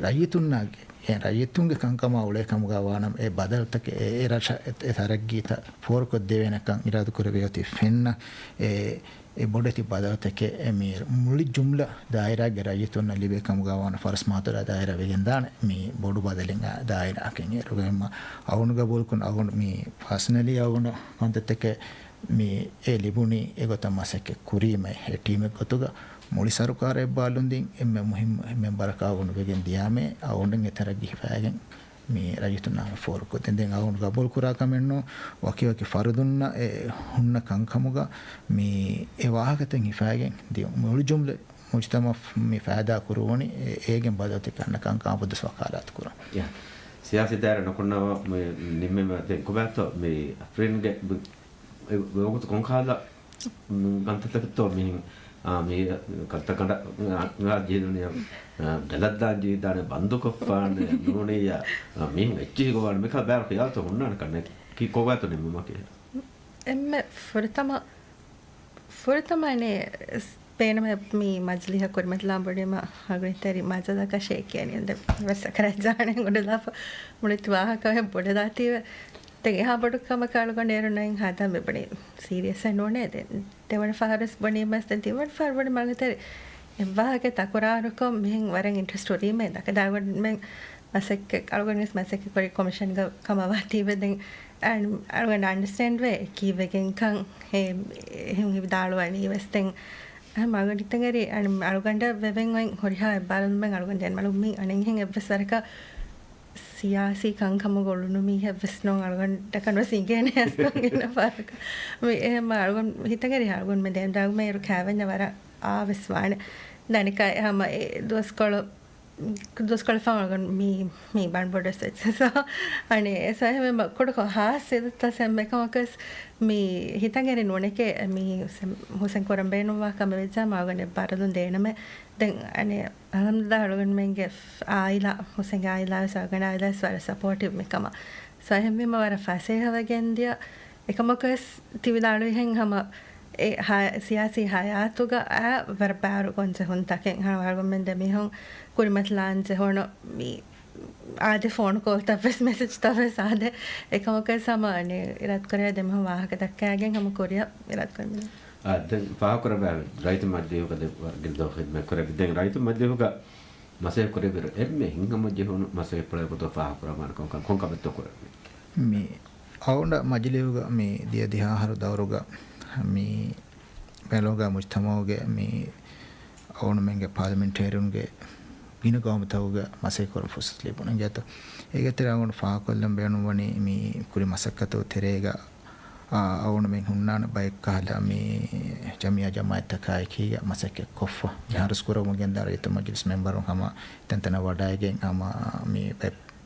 B: rayitunage rayitunge kankama ule kamuga wanam e badal take e rasha e taragita forko devena kan iradu kuraviti fenna e bodeti badawtake emir muli jumla daira ge rayitun libe kam gawana faras matara daira wegen dan mi bodu badalinga daira aken erugema awunuga bolkun awun mi personally awun kontatake mi e libuni egota masake kurime e team gotuga muli sarukare balundin emme muhim member ka awun wegen diame awun etara gifagen mi rayituna for ko den awun ga bol kura kamenno waki farudunna e hunna kankamuga mi e wahagaten hifagen di mulu jumle mujtama mi faada kuruni egen badate kanna kanka budu swakalat kura
C: ya siyasi dara nokunna me nimme me den kubato me friend ge wogut konkala gantatakto mi mi kaltakanda nga jedunia daladdan jidane bandukoffane nuneya min ecchi gowan meka bar khiyalto hunnan kanne ki kogato nimme make
A: emme furtamane peenama mi majliha kormatla bodema agritari majada ka shekeni ande vasakara jane godala mulitwa ka bodative te ha bodukama kalgonde erunain hada mebani serious anone දෙවන ෆාරස් බණීමස් දැන් දෙවන ෆාර වල මගතේ එවාගේ තකරාරකම් මෙන් වරන් interest වරි මේ දකදාවන් මෙන් මසෙක් algorithms මසෙක් පරි කොමිෂන් කමවාටි වෙදෙන් and I don't understand way කීවගෙන් කන් එහෙම විදාලවනි වෙස්තෙන් මගටිතංගරි and අල්ගොන්ඩ වෙවෙන් වයින් හොරිහා බාලන් මෙන් අල්ගොන් දැන් මලු මි අනෙන් හෙන් එවසරක සියාසී කංකම ගොළුණු මී හැවස්නෝ අල්ගොන්ට කන්වසින් කියන්නේ අස්තගෙන පාරක මේ එහෙම අල්ගොන් හිතගරි අල්ගොන් මෙ දැන් ඩාග් මේ රුකාවෙන්න වර ආවස්වාන දනික හැම දුස්කොල ෆාගන් මී බන් බොඩස් so අනේ සහම කොට හාසෙද තසම් මේකමකස් මේ හිතගරි නෝනකේ මේ හොසන් කොරම්බේනවා කම වෙච්චා මාගනේ පාරදුන් දේනම දැන් අනේ අහම්දා අලගන් මෙන්ගේ ආයිලා හොසන් ආයිලා සාගන ආයිලා ස්වර සපෝටිව් මේකම සහම මෙම වර ෆාසේ හවගෙන්දිය එකමකස් තිවිදාලු හෙන් හැම ඒ සියාසී හයාතුග වර පාරු කොන්ස හොන් තකෙන් හවගම් මෙන් දෙමිහොන් කුරිමත්ලාන්ස හොන මේ ආද ෆෝන් කෝල් තවස් මෙසේජ් තවස් ආද එකමක සමානේ ඉරත් කරේ දෙම වාහක දක්කෑගෙන් හැම කොරිය ඉරත් කරමින්
C: දැන් පාකර බෑ රයිත මැදියක වර්ගින් දොහෙත් මකර දැන් රයිත මැදියක මාසේ කරේ බර එම්මේ හින්ගම ජීවන මාසේ ප්‍රයෝග තෝ පාකර මාන කොන්කබත් කර
B: මේ අවුන මජලියුග මේ දිය දිහා හරු දවරුග මේ බැලෝග මුජ්තමෝගේ මේ අවුන මෙන්ගේ පාර්ලිමෙන්ටේරියන්ගේ ගින ගාමතවුග මාසේ කර ෆොස්ස් ලිබුණ ගියත ඒකතර අවුන ෆාකොල්ලම් බේනුවනි මේ කුරි මසක්කතෝ තෙරේග අවුන මෙන් හුන්නාන බයික් කහලා මේ ජමියා ජමායත් කයි කී මසක්ක කොෆ යාරස් කරමු ගෙන්දාර ඒත මජලිස් මෙම්බරුන් හම තෙන්තන වඩායගෙන් හම මේ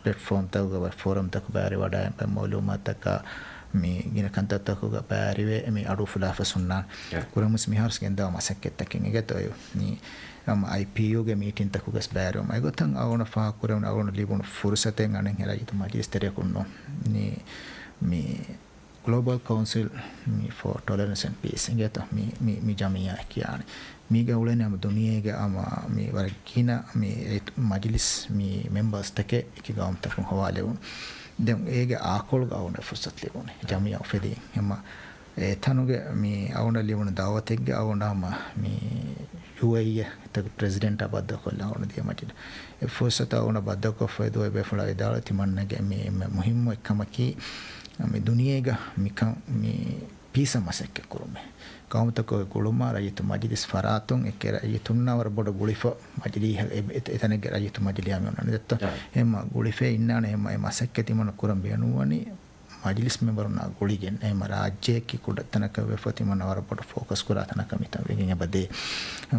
B: platform තවුග ෆෝරම් තක බාරි වඩාය මොලුමත් තක මේ ගින කන්තත්තකුග බාරිවේ මේ අඩු ෆුලාෆ සුන්නා කුරමුස් මිහාර්ස් ගෙන්දා මසක්කෙත් තකින් එකතෝ මේ IPU ගේ මීටින් තකුගස් බෑරොම අයගොතන් අවුන ෆා කුරවන අවුන ලිබුණු ෆුර්සතෙන් අනෙන් හෙලා යුතු මජලිස් තරයකුන්නෝ මේ Global Council for Tolerance and Peace ingeta mi jamia kiani mi ga ulene am duniyege ama mi warkina mi majlis mi members take ikigam takun hawaleun dem ege akol ga una fursat lebune jamia ofedi hema tanuge mi awuna libuna dawategge awuna ma mi UAE tak president abadda kolla awuna diya majid e fursat awuna badda ko fedo e be fula idala timannage mi muhimmo ekamaki මේ දුනියේග මේ piece මසෙක්ක කුරුමේ කවුමතක කුළුමා රයිතු මජලිස් ෆරාතුන් එක රයිතුන්නවර බොඩ ගුලිෆ මජලි එතනගේ රයිතු මජලියාම නනදත්ත එම ගුලිෆේ ඉන්නානේ එම මසෙක්ක තිමන කුරම් බේනුවනි මජලිස් මෙම්බරුනා ගුලිගෙන් එම රාජ්‍යයේ කුඩතනක වෙෆතිමනවර බොඩ focus කරා තනක මිත වෙගින් බදේ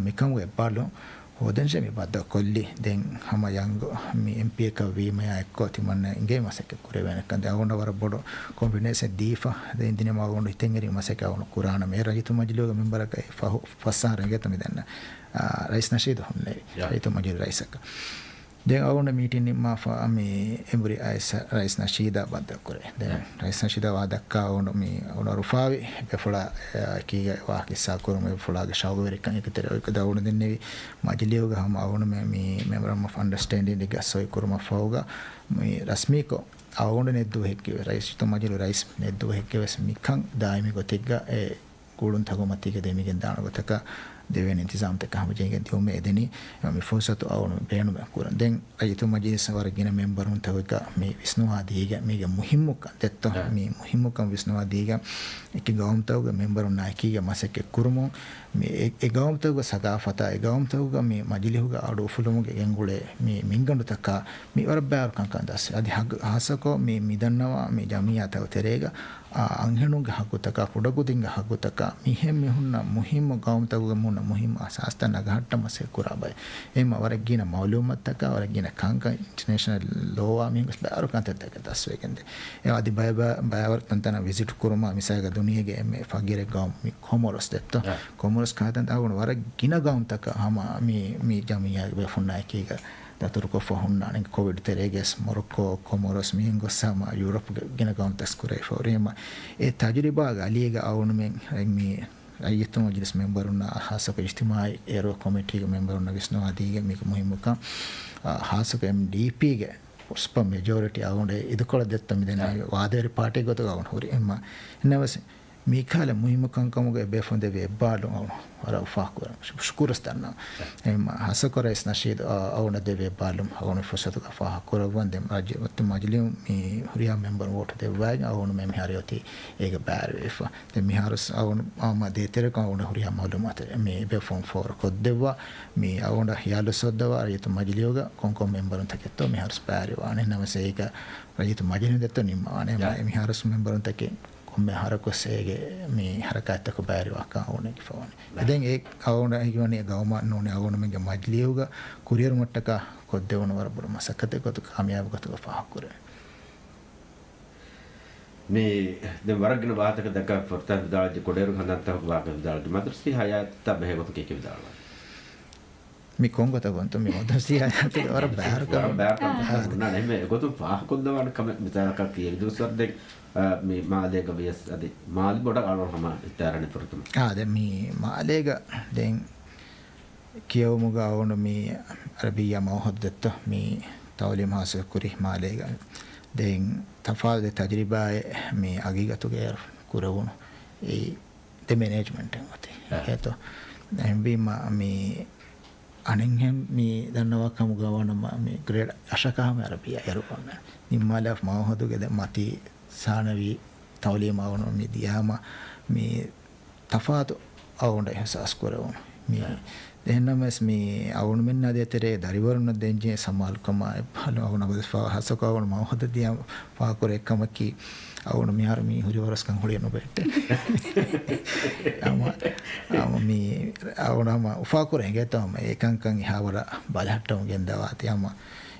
B: මිකම් වෙබ්බාලෝ හොදෙන්ෂේ මේ බද්ද කොල්ලි දැන් හැම යංග මේ MP එක වීම එක්ක තිමන්න ඉංගේ මාසෙක කුරේ වෙනකන් දැන් අවුන වර බොඩ කොම්බිනේෂන් දීෆා දැන් දිනේ මාගොන්න ඉතින්ගරි මාසෙක අවුන කුරාන මේ රජිතු මජලියෝග මෙම්බරක ෆස්සාර රංගෙත මෙදන්න රයිස් නෂීද හොන්නේ රජිතු මජලිය රයිසක දැන් අවුන මීටින් මාෆා මේ එම්බරි අයිස රයිස් නෂීද බද්ද කුරේ දැන් රයිස් නෂීද වාදක්කා අවුන මේ අවුන රුෆාවි බෙෆලා කීගේ වාකි සාකුරුම බෙෆලාගේ ෂාවරිකන් එකතර එක දවුන දෙන්නේ මජලියෝග හම අවුන මේ මෙමරම් ඔෆ් අන්ඩර්ස්ටෑන්ඩින් එක සොයි කුරුම ෆෝගා මේ රස්මීකෝ අවුන නෙද්දු හෙක්කේ රයිස් තු මජලිය රයිස් නෙද්දු හෙක්කේ වෙස් මිකන් දායිමි ගොතිග්ගා ඒ ගුළුන් තගොමතික දෙමිගෙන් දානගතක දෙවෙනි इंतजाम तक हम जाएंगे दियो में देनी मैं फुर्सत और बेन में कुरन दें अयतु मजलिस वर्गिन मेंबर उन तक मैं विष्णु आदिगा मैं मुहिम का देतो मैं मुहिम का विष्णु आदिगा एक गांव तक मेंबर उन नाकी का मसे के कुरमो मैं एक गांव तक सगाफता एक गांव तक मैं मजलिस होगा और फुलमो के गंगुले मैं मिंगन तक मैं और बैर का दस अधि हासको मैं मिदन्नवा मैं जामिया तक तेरेगा अंगेनुगे हाकुतक कुडगुदिंग हाकुतक मिहेम मिहुन्ना मुहिम गांव तक मुन मुहिम आसास्ता नगहट्ट मसे कुराबय एम वरगिन मालूमत तक वरगिन कांका इंटरनेशनल लोवा मिंगस बारो कांते तक दसवेगंदे ए आदि बायवर तंतना विजिट कुरमा मिसागा दुनियागे एम फगिरे गांव मि कोमोरोस देतो कोमोरोस कातन तागुन वरगिन गांव तक हम मी जामिया बे फुन्ना कीगा Turko fahunna ning covid tereges Morocco Comoros mingo sama Europe gina gauntas kurai forema e tajriba galiga awun mi ayyatu majlis member unna hasaka ijtimai aero committee ge member unna visnu adiga mi muhimuka hasaka MDP ge uspa majority awunde idukola detta mi dena waderi party goto awun hori emma nevase mikale muhimukan kamuge befonde ve balu awun ara ufakura shukurastanna emma hasakora isnashid awuna deve balum awuna fusatu ka fa hakura wande majlim mi huriya member vote de waj awuna mem hariyoti ega bar ifa de mi harus awuna ama de tere ka awuna huriya malumat mi be form 4 ko dewa mi awuna yalu soddawa aritu majliyoga konko member untaketto mi harus bar wane namase ega aritu majlim detto nimma wane mi harus member untake komme harako sege mi harakata ko bari waka awune ki fawani eden ek awuna higwani gawma none awuna menge majliyuga courier mattaka koddewona warabur masakate ko kamyab ko fa hakure
C: me de waragna baataka daka fortan dalje koderu hananta waga dalje madrasi hayat tabe ko ke ke dalwa
B: mi kongo ta gonto mi madrasi hayat wara bahar ka na ne me ko to fa koddawan kam mitaka ki dusar de මේ මාලේග වියස් අදි මාල් බොඩ අරන හම ඉතරණ පුරුතුම දැන් මේ මාලේග දැන් කියවමුග වුණ මේ අරබියා මොහොද්දත් මේ තවලි මාස කුරි මාලේග දැන් තෆාද තජරිබා මේ අගීගතුගේ කුරවුණ ඒ ද මැනේජ්මන්ට් එකත් ඒතෝ දැන් මේ අනෙන්හෙම් මේ දන්නවා කමුග වුණ මේ ග්‍රේඩ් අශකාම අරබියා යරුපන්න නිම්මාලෆ් මොහොදුගේ දැන් මති सानवी तौलीम आवनो मी दियामा मी तफात आवंड एहसास करवो मी देहनमस मी आवण मेन्ना देतरे दरिवरन देंजे समाल कमा फलो आवण बदफा हसकावण माहद दिया पाकोरे कमकी आवण मी हार मी हुरिवरस कं हुलियनो बेट्टे आमा मी आवणमा उफाकोरे गेतम एकं कं हावरा बालहट्टम गेंदवाती आमा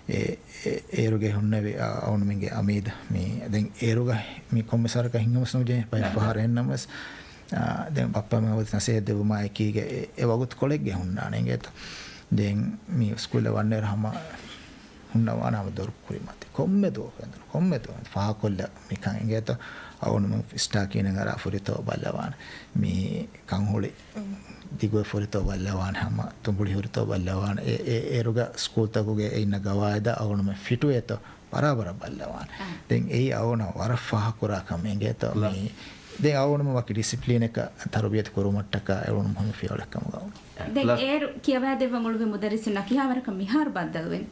B: ඒරුගේ හුන්නවේ අවුණු මින්ගේ අමීද මේ දැන් ඒරුගා මේ කොම්මසාර ka hingamos nuje pai pahar ennamas දැන් අප්පා මවද නැසේ දෙවමා එකීගේ ඒ වගුත් කොලෙක්ගේ හුන්නා නෙගෙත දැන් මේ ස්කූල් වන්නේ රහම හුන්නවා නාම දොර කුරි මත කොම්මෙදෝ ෆා කොල්ල මිකන් එගෙත අවුණු මම ස්ටා කියන ගාර ෆුරිතෝ බල්ලවාන මේ කංහොලි දිගො ෆොරිතෝ බල්ලවාන හැම තුඹුලි හොරිතෝ බල්ලවාන ඒරුග ස්කූල් තකුගේ ඉන්න ගවායද අවුණම ෆිටුවේත බරබර බල්ලවාන දැන් ඒ අවුණ වර ෆහ කුරා කමෙන්ගේත මේ දැන් අවුණම වකි ඩිසිප්ලින් එක තරුබියත් කුරුමට්ටක අවුණ මොහොම ෆියලකම ගාව
D: දැන් ඒරු කියවා දෙවමුළුගේ මුදරිසුන කියාවරක මිහාර බද්දල්වෙන්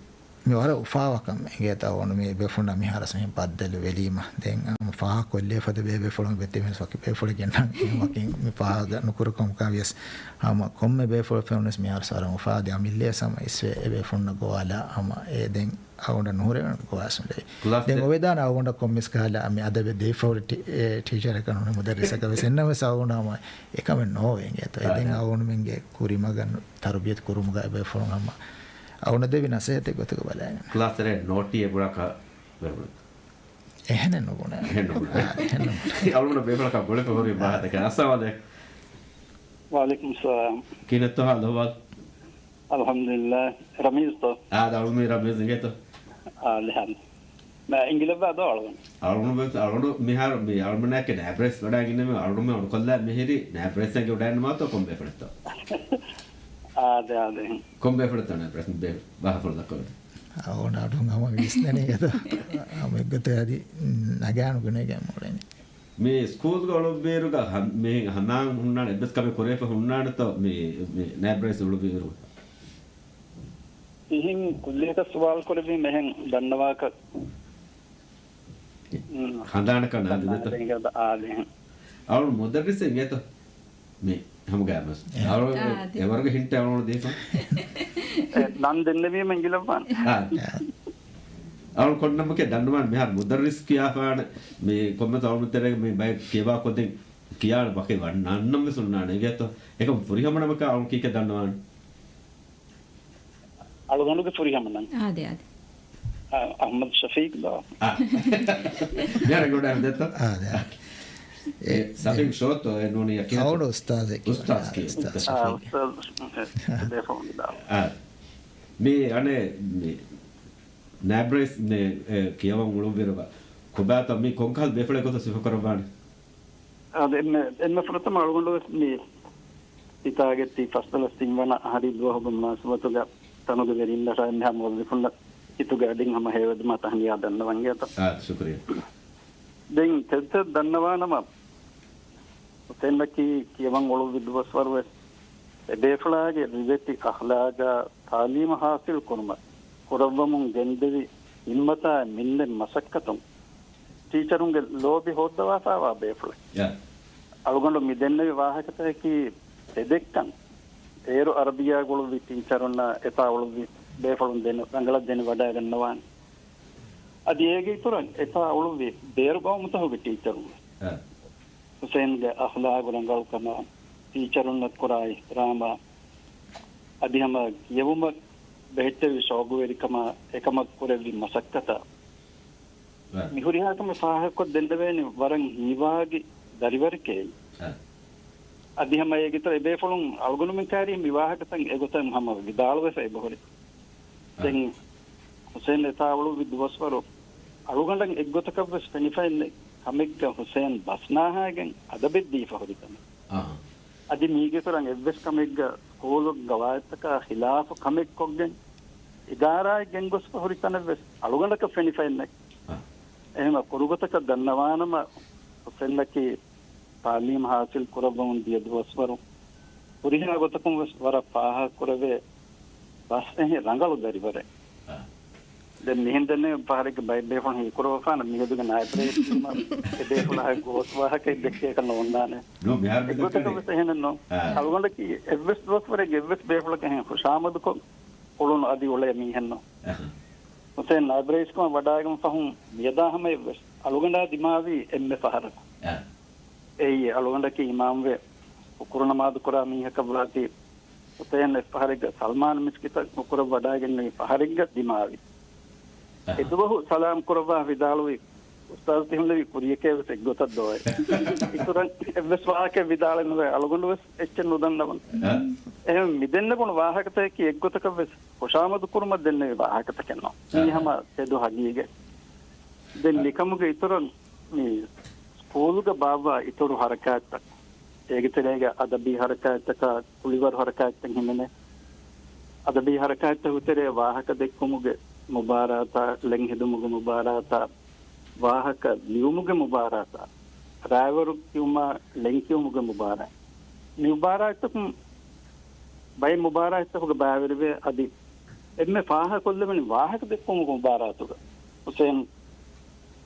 B: මේ වර උෆාවකම් එගේත අවුණ මේ බෙෆුන්න මිහාරස් මෙහෙ බද්දල වෙලීම දැන් ෆහ කොල්ලේ ෆද බේ ෆොලොන් බෙතෙමස් වකි බේ ෆොල ගෙන්න වකින් මේ ෆහ නුකුරකම් කාවියස් හම කොම්මේ බේ ෆොල ෆෙන්නස් මිහාර සාරම් ෆහ ද අමිල්ලේ සම ඉස්වේ බේ ෆොන්න ගෝලා හම ඒ දැන් අවුණ නෝරේ ගෝස්මලේ දැන් ඔවේදාන අවුණ කොම්මිස් කාලා මේ අද බේ දේ ෆොල ටීචර් එක නෝන මුදරිසක වෙසෙන්නම සවුණාම එකම නෝවෙන් ඒත දැන් අවුණ මින්ගේ කුරිම ගන්න තරුබියත් කුරුමුගා බේ ෆොලන් හම අවුණ දෙවි නැසෙත ගොතක බලයන්
C: ක්ලාස් එකේ නෝටි එබුරක වෙරුණ
B: එහෙන නෝන
C: අවුණ බේබලක බොලක හොරි බාහතක අස්සලාමු
I: वालेकुम सलाम
C: किनत तो हाल होवा
I: अल्हम्दुलिल्लाह रमीज तो
C: दाउमी रमीज गेतो
I: alhamd मैं इंग्लिश बात आलवन
C: आलवन मिहार मी आलमना के नैप्रेस वडा गिने में आलवन में कोल्ला मेहरी नैप्रेस के उडान मा तो कम बेफड़तो
I: आदे
C: कम बेफड़तो नैप्रेस बे बाहर लको
B: අවුණ අඩුන් හම විස්නනේ ගත අම එක්ගත හරි නගානු ගුණේ ගැමෝරනේ
C: මේ ස්කූල් ගොලොබ්බේරුග මේ හනාන් හුන්නාන එබ්බස් කමේ කොරේප හුන්නානත මේ නෑබ්‍රයිස් උළුබේරු
I: ඉහින් කුල්ලියක සවාල් කරවි මෙහෙන් දන්නවාක
C: හඳාන කන
I: ආදෙන්
C: අවුල් මොදරිසේ ගේත මේ හම ගෑමස් අවුල් එවර්ග හින්ට අවුල් දේප
I: නම් දෙන්නවීම ඉංගිලම්පාන
C: අවුල් කොන්නමක දන්නවන් මෙහර මුදරිස් කියාපාන මේ කොම්ම තවුනුතරක මේ බයි කියවා කොතෙන් කියාට බකේ වන්න අන්නම සුන්නානේ ගේත එක පුරිහමනමක අවුල් කීක දන්නවන්
I: අලුගනුගේ පුරිහමනන්
D: ආදේ
I: අහමද් ෂෆීක් දා
C: यार गोड़ा देता
B: ආ
C: සෆික් ෂෝත් නෝනි යකිය
B: අවුල උස්තාදෙක්
C: මේ අනේ මේ නෑබ්‍රයිස් නේ කියවන් උළු විරවා කොබාත මේ කොන්කල් බෙෆලේ කොට සිෆ කරබානේ
I: එන්න ප්‍රථම අලුගනුගේ මේ ඉතාගෙtti ෆස්තල සිංවන හරි දුවහබ මනසවතුග තනුගේ වෙරින්දට එන්න මොල්ලි ෆුන්න itu gading hama hewad mata haniya dannawan geta
C: shukriya
I: den tedda dannawa nama tennaki kiyawan olu vidwaswarwe deflaage riveti akhlaga talim hasil kunma kurawmun gendevi himmata minne masakkatum teacherunge lobi hoddawa sawa befla alugondo midenne wahakata ki edekkan eru arabiya golu vi teacherunna eta olu බේෆලුන් දෙන රංගලක් දෙන වඩා ගන්නවා අද ඒකේ තුරන් එත අවුලුවේ බේර ගාව මතව ටීචරුන් හුසේන්ගේ අඛලාග රංගල් කරන ටීචරුන් නත්කරයි රාම අධිහම යවුම බෙහෙත් විසෝගු වෙරිකම එකම කුරෙලි මසක්කත මිහුරියාකම සාහක දෙන්න වෙන්නේ වරන් හිවාගේ දරිවරකේ අධිහම ඒකේ තුර බේෆලුන් අල්ගොනුමින් කාරිය විවාහක තන් ඒගොතන් මම විදාලවසේ බොහොරි දැන් හුසේන් එතාවලු විද්වස්වරු අලුගණ්ඩන් එක්ගොතක වෙස් පෙනිෆයින් කමෙක් හුසේන් බස්නාහාගෙන් අද බෙද්දී ෆහරිතම අදි මීගේ තරං එවස් කමෙක් කෝල ගවායතක ඛිලාෆ කමෙක් කොග්ගෙන් ඉදාරායි ගෙන් ගොස් ෆහරිතන වෙස් අලුගණ්ඩක පෙනිෆයින් nek එහෙම කුරුගතක දන්නවානම හුසේන්ලකි तालीम हासिल करबुन दियदवस्वරු පුරිහා ගොතකම් වර පාහ කරවේ බස්නේ රංගල දරිවරේ දැන් මෙහෙන්දනේ පාරක බයිබේ ෆෝන් හි කරවපාන මිගදුක නායපරේ දෙපුලා ගෝස් වාහක දෙකේ කරන ඕන්දානේ
C: නෝ මෙහාර
I: දෙකේ සෙහෙනනෝ අලුගොන්ඩ කි එවස් දොස්වරේ ගෙවස් බේපුලා කහෙන් ඛුෂාමද කො පොළොන අදි ඔලේ මිහෙන්නෝ ඔතෙන් නායපරේස් කො වඩාගම පහුම් යදාහම එවස් අලුගොන්ඩා දිමාවි එම්මේ පහරක ඒ අලුගොන්ඩ කි ඉමාම් වේ කුරුණ මාදු කරා මිහක බලාති ඔතෙන් පහරක සල්මාන් මිස්කිත කුර වඩාගෙන මේ පහරක දිමාවි එතුබහු සලාම් කරවා විදාලුයි උස්තාද් තිහුලවි කුරියකේ වෙස් එක්ගොතක් දෝයි ඉතුරන් එවස් වාහකේ විදාලන අලුගොන්ඩ වෙස් එච්ච නොදන්නවන් එහෙනම් මිදෙන්න කොන වාහකත කි එක්ගොතක වෙස් කොෂාමදු කුරුම දෙන්නේ වාහකත කනවා ඊහම තෙදු හගීගේ දෙන් නිකමුගේ ඉතුරන් මේ ස්කූලුක බාවා ඉතුරු හරකාත් ඒගිතලේගේ අදබි හරකාත්ක කුලිවර හරකාත් හිමනේ අදබි හරකාත් උතරේ වාහක දෙක්කමුගේ මුබාරාතා ලෙන්හිදුමුගේ මුබාරාතා වාහක ලියුමුගේ මුබාරාතා රාවරු කිව්මා ලෙන්කියුමුගේ මුබාරා මුබාරාතක බයි මුබාරාතක බාවිරවේ අදි එම්මේ පාහ කොල්ලෙමනි වාහක දෙක්කමුගේ මුබාරාතුක උසෙන්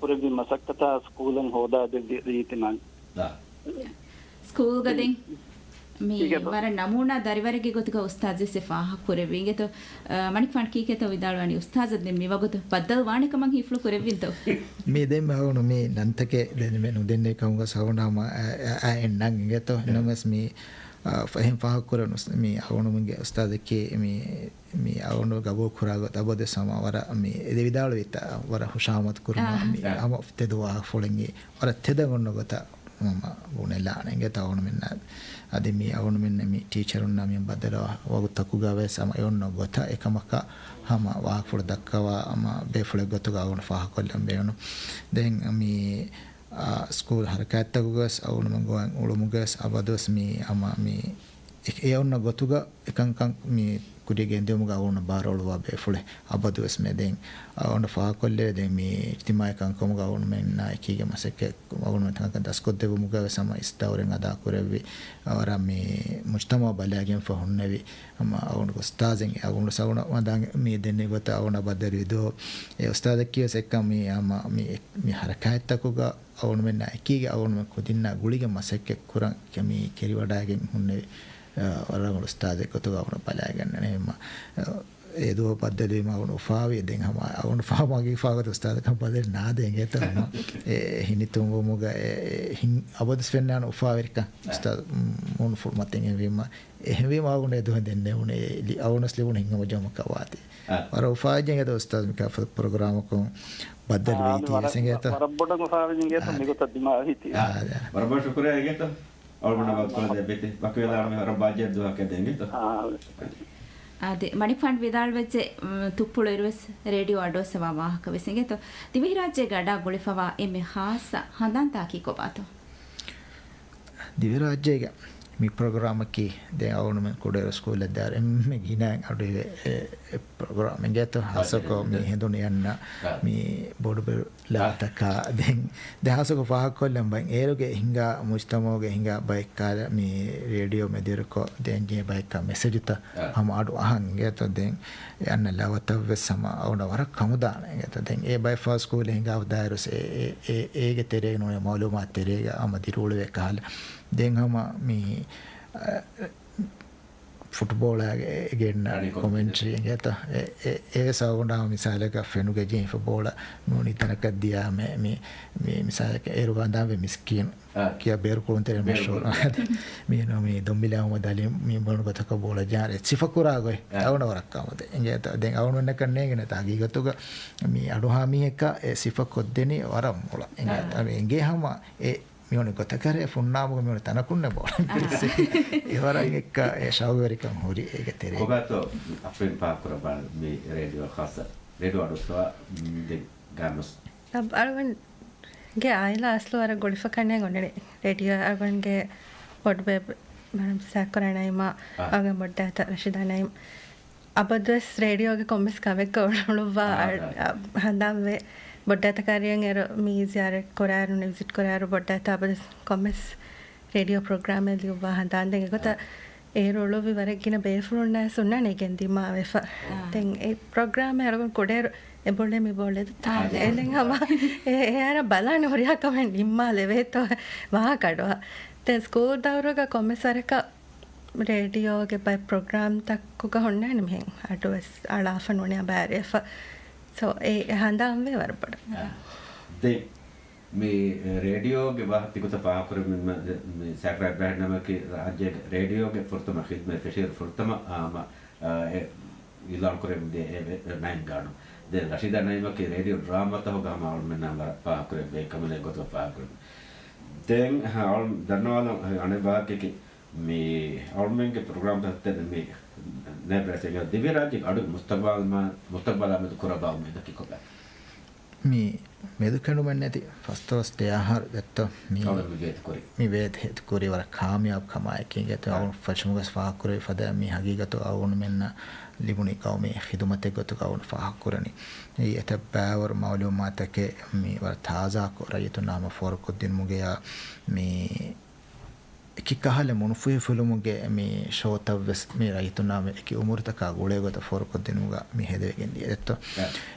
I: පුරවි මසක්කතා ස්කූලන් හොදා දෙදීති මං
D: ස්කූල් ගදෙන් මේ වර නමුනා දරිවරගේ ගොතක උස්තාද් සෙෆාහ කුරෙවිගෙත මණික් ෆන් කීකේත විදාලවනි උස්තාද් දෙම් මේ වගොත බද්දල් වාණික මං හිෆ්ලු කුරෙවින්ත
B: මේ දෙම් වුණ මේ නන්තකේ දෙන්න මෙනු දෙන්නේ කවුග සවුනාම එන්නන් ගෙත නමස් මේ ෆහිම් ෆාහ කුරනස් මේ අවුණුමගේ උස්තාදකේ මේ අවුණු ගබෝ කුරාගත අබද සමවර මේ එද විදාල විත වර හුෂාමත් කුරුමා මේ අම තෙදවා ෆොලෙන්ගේ වර තෙදගොන්න ගොත මම වුණලා නෙගේ තවුණ මෙන්න අද මේ අවුණු මෙන්න මේ ටීචරුන් නම් බදලා වගුතකු ගාවේ සම යොන්න ගොත එකමක හම වාක් ෆොල දක්කවා අම බේෆල ගොත ගාවන ෆාහ කොල්ලම් බේනු දැන් මේ ස්කූල් හරකත්තගස් අවුණු මංගුවන් උළුමුගස් අබදස් මේ අම මේ ඒ යොන්න ගොතුග එකංකම් මේ kudige ndemu ga awun barolu wa be fule abadu esme den awun fa kolle den mi ijtimai kan kom ga awun men na ekige maseke awun tan kan das kodde bu muga sama istawren ada kurevi awara mi mujtama balagen fa hunnevi ama awun ko stazen awun sauna wadan mi denne gota awun badari do e ustad kiyo sekam mi ama mi harakat ko ga awun men na ekige awun ko dinna gulige maseke kuran kemi keri wadagen hunnevi වරගොඩ ස්ථාද එකතු ගවුණ පලෑගන්න එහෙම ඒදුව පද්දලීම අවුණු ෆාවේ දෙන් හම අවුණු ෆාමගේ ෆාගත ස්ථාදකම් පදෙල් නාදෙන් ඒතන හිනිතුම් වමුග අබදස් වෙන්නන උෆාවෙරික ස්ථාද මොන් ෆොර්මැටින් එවීම එහෙම අවුණු එදුව දෙන්නේ උනේ අවුණස් ලිවුණ හිංගම ජම කවාති වර උෆාජෙන් ඒද ස්ථාද මික programme කො බද්දල් වීති සංගීත
I: වරබොඩ උෆාවෙන් ගේත මිගත දිමා හිති
C: වරබොඩ ශුක්‍රියා ගේත और बना बात कर दे बेटे बाकी वाला में और बाजेट दुआ के देंगे तो
D: අද මණිෆන්ඩ් විදාල් වෙච්ච තුප්පුල ඉරුවස් රේඩියෝ අඩෝසවා වාහක වෙසින්ගේ તો දිවි රාජ්‍ය ගඩා ගොලිෆවා එමෙ ખાસ හඳන් තාකි කොබාතෝ
B: දිවි රාජ්‍යයේ mi program ki de awun men kodera school dar me gina ade program ngeto hasako mi hendoni yanna mi bodu la taka den de hasako fa kollam ban eroge hinga mujtamoge hinga bike kala mi radio me derko den je bike ka message ta ham adu ahan ngeto den yanna lawata vesama awuna warak kamudana ngeto den e by first school hinga avdairus ege terege no malumat terege amadirulu ve kala den hama mi football again commentary ngeta e sauna misalaka fenuge jin football no ni tanaka dia me misalaka eruganda ve miskin kia ber ko ontere me show mi no mi dombila mo dali mi bonu ko taka bola jare sifakura go awuna warakkamade ngeta den awuna nakanne ngena tagi gatuga mi aduha mi ekka sifakoddeni waram mola ngeta enge hama e මියෝන ගතකරේ ෆුන්නාමුග මියෝන තනකුන්නේ බෝල ඉවරයි එක්ක ඒ ශෞවරිකම් හොරි ඒක තෙරේ
C: ඔබතෝ අපෙන් පාකර බල මේ radio ખાસ radio අඩොස්වා දෙ ගාමස්
A: අබ අරවන් ගේ ආයිලා අස්ලෝ අර ගොලිෆ කන්නේ ගොන්නේ රේඩියෝ අරවන් ගේ පොඩ් වෙබ් මනම් සැකරණයිමා අග මොඩ්ඩාත රෂිදානයිම් අබදස් රේඩියෝ ගේ කොම්මස් කවෙක් ගොළුවා හඳාවේ බොඩ්ඩාත කාරියෙන් එර මී ziyaret කොරාරු විසිට් කොරාරු බොඩ්ඩාත අබදස් කොම්මස් රේඩියෝ ප්‍රෝග්‍රෑම් එක ලියුවා හඳාන් දෙක කොට ඒ රොලෝ විවරකින බේෆුරුන් නැ සුන්නනේ ගෙන්දිමා වෙෆ දැන් ඒ ප්‍රෝග්‍රෑම් එක අරගෙන කොඩේර එබොල්ලේ මි බොල්ලේ තා එලෙන් හම ඒ අර බලන්න හොරියා කමෙන් නිම්මා ලෙවෙතෝ වා කඩවා දැන් ස්කූල් දවරක කොම්මස් වරක රේඩියෝ ගේ බයි ප්‍රෝග්‍රෑම් තක්කුක හොන්නේ නෙමෙන් අඩවස් අලාෆන් වනේ බෑරෙෆ so e handam ve varpad
C: de me radio ge bahat tikota pa kore me sakra brand nama ke rajya radio ge fortama khidmat feshir fortama ama ilan kore de nine gano de rashida naima ke radio drama ta hoga ma me nama pa kore be kamale goto pa kore den all danwala ane ba ke me all ke program ta te me nebra se divya rajya adu mustaqbal me kuraba me daki ko ba
B: mi medukanu mannati first day ahar datta mi vet het kori war kamyab kama ekin get awun fashmugas fa kore fada mi hagigatu awun menna libuni qawmi khidmate gotu awun fa kurani ei etabawar ma'lumatake mi war taza ko raytu nama for kuddin mugeya mi kikahale munufuye fulumuge mi shotavs mi raytuname eki umurtaka gulegota forkoddenuga mi hedegen dietto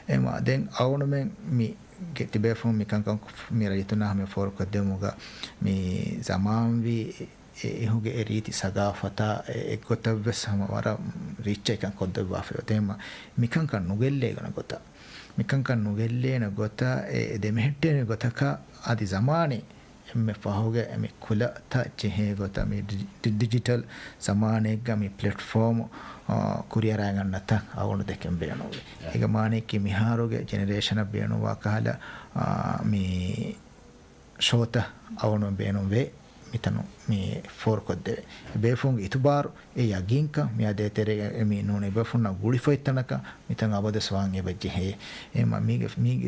B: ema den awnumen mi getibe fon mi kankan mi raytuname forkoddemuga mi zamanvi ehuge eriti sagafata ekotavs hamara riche kan koddewa feyotema mi kankan nugelle gana gota mi kankan nugelle na gota demehette gotaka adi zamani එම පහුගේ එම කුල තච්චේ ගොත මේ digital සමානෙක මේ platform කුරියරා ගන්නත අවුණු දෙකෙන් බේනෝවේ ඒක මානෙක මිහාරෝගේ generation බේනෝවා කහලා මේ ෂෝත අවුණු බේනෝවේ mitanu mi for kodde befung itubar e yaginka mi ade tere mi nune befunna guli foitanaka mitan abade swan e bejje he ema mi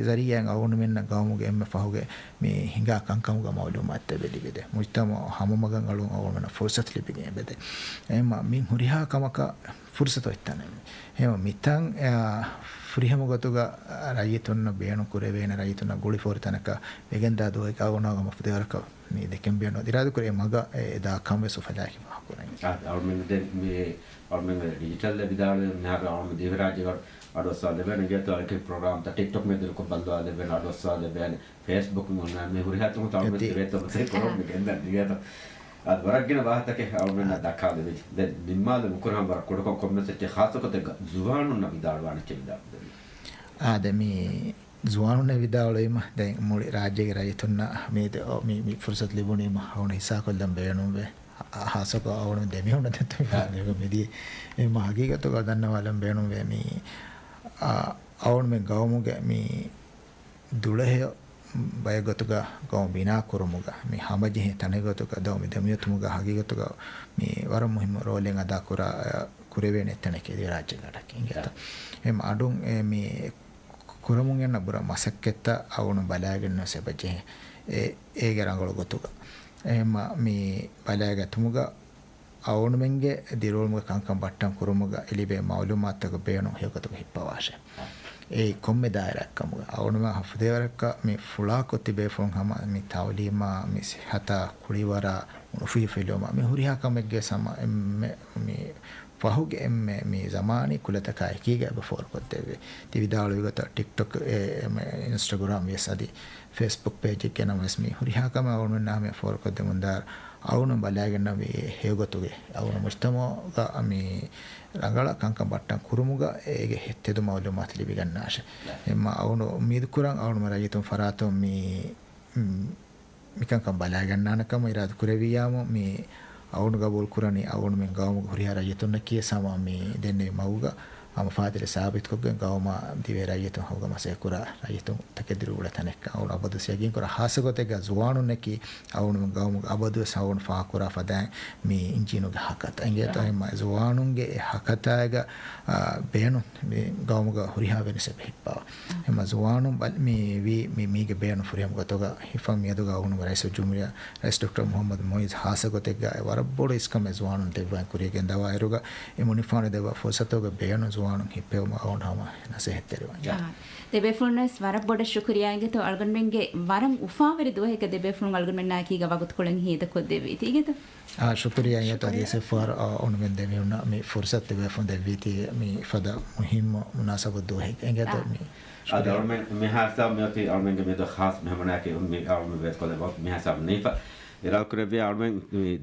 B: zariyan awunu menna gawmuge emme fahuge mi hinga kankamuga mawlumat bedibede mujtama hamumagan alun awuna fursat libige bede ema min huriha kamaka fursat oittane ema mitan furihama gotuga rayitonna beenu kurevena rayitonna guli fortanaka vegenda do e kawuna gama fudewarka mi deken beenu diradu kure maga da kamwe sufalaki hakuna
C: almen den mi almen digital le bidale nara almen devrajgar ado sale ben geto ke program ta TikTok me der ko baldo ale ben ado sale ben Facebook mo na me huriha to almen veto se program me genda digato ad waragina bahatake almen dakale de dimmal mukurham bar kodko commence te khaso ko te zuwanu na bidalwana ke bidal
B: adami zuwanune vidawlema දැන් මුල රාජ්‍යයේ රජතුන්නා මේ ෆුර්සත් ලැබුණේම වුණ හිසාකොල්ලම් බේනුම්බේ හාසක අවුණ දෙමිහුණ දෙතු මෙදී මේ හගීගත ගදන්නවලම් බේනුම්බේ මේ අවුණ මේ ගවමුගේ මේ දුලහෙ බයගතුග ගව බිනා කරුමුග මේ හැමජෙහි තනගතුග දව මේ දෙමියතුමුග හගීගතුග මේ වර මුහිම රෝලෙන් අදා කුරා කුරේවෙන එතනකේදී රාජ්‍යගතක ඉංගත එම අඩුන් මේ kurumun yanna bura masakketta awunu balagenno sebaje e gerangolo gotuga ehma mi balaga tumuga awunu menge dirolmuga kankam battam kurumuga elibe maulumat taka beeno hegotuga hippawashe e komme dairakkamuga awunu ma hafdewarakka mi fulako tibe fon hama mi tawlima mi hata kuliwara ufi filoma mi huriha kamegge sama mi fahuge emme mi zamani kulataka ekiga before kodeve dividalu yugata TikTok Instagram yesadi Facebook page ekena mesmi huriha kama awunu name for kodde mundar awunu balagenna me hegotuge awunu mujtamo ga mi rangala kanka battan kurumuga ege hettedu mawlumat libigannaashe emma awunu umid kuran awunu marayitum farato mi kanka balagannana kama irad kureviyamo mi awunu gabul kurani awunu men gawmu huriha rayitun kiye sama mi denne mawuga ama faadile sabit kogen gawma dive rayitun hawga mase kura rayitun takediru ula tanekka awunu abadu siagin kura hasagote ga zuwanu neki awunu men gawmu abadu sawun fa kura fadan mi injinu ga hakata engeta ma zuwanunge hakata ga beenu mi gawmu ga huriha venise behippa ema zuwanu mi ge beenu furiyam gotoga hifam mieduga awunu raisu jumriya rais Dr. Muhammad Moiz hasagote ga warabbodo iskame zuwanu devwan kurigen dawa eruga emunifane deva forsatoga beenu zuwanu hippewma awun hama nasehetterwa
D: දෙබෙෆුල්නස් වරක් බොඩ ශුක්‍රියාගේ තෝ අල්ගොන්මෙන්ගේ වරම් උෆාවරි දුවේක දෙබෙෆුල් අල්ගොන්මෙන් නාකීග වගුත් කොලන් හේද කොද්දෙවි තීගෙත
B: شكرا يا تاديس فار أون من دميونا مي فرصة تبعون دبيتي مي فدا مهم مناسبة دوهيك إنجاز مي
C: هذا أرمن مهاسا ميوتي أرمن جميع خاص مهمناك أمي أرمن بيت كله وقت مهاسا نيفا ඉරාකුරේ ආර්මෙන්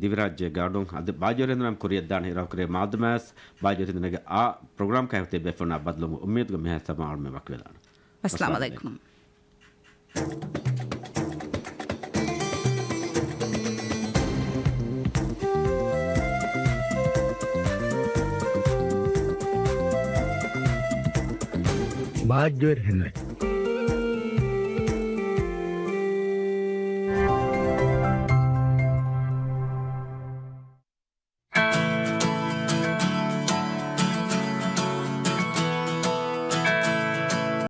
C: දිවරාජ්‍ය ගාඩොන් අද බාජරෙන්නම් කුරිය දාන ඉරාකුරේ මාදමස් බාජරෙන්නගේ ආ programme කයිතේ බෙෆොනා බදලමු උම්මීද් ග මෙහසම ආර්මෙ වක්වෙලාන
D: अस्सलाम वालेकुम
F: बाजर है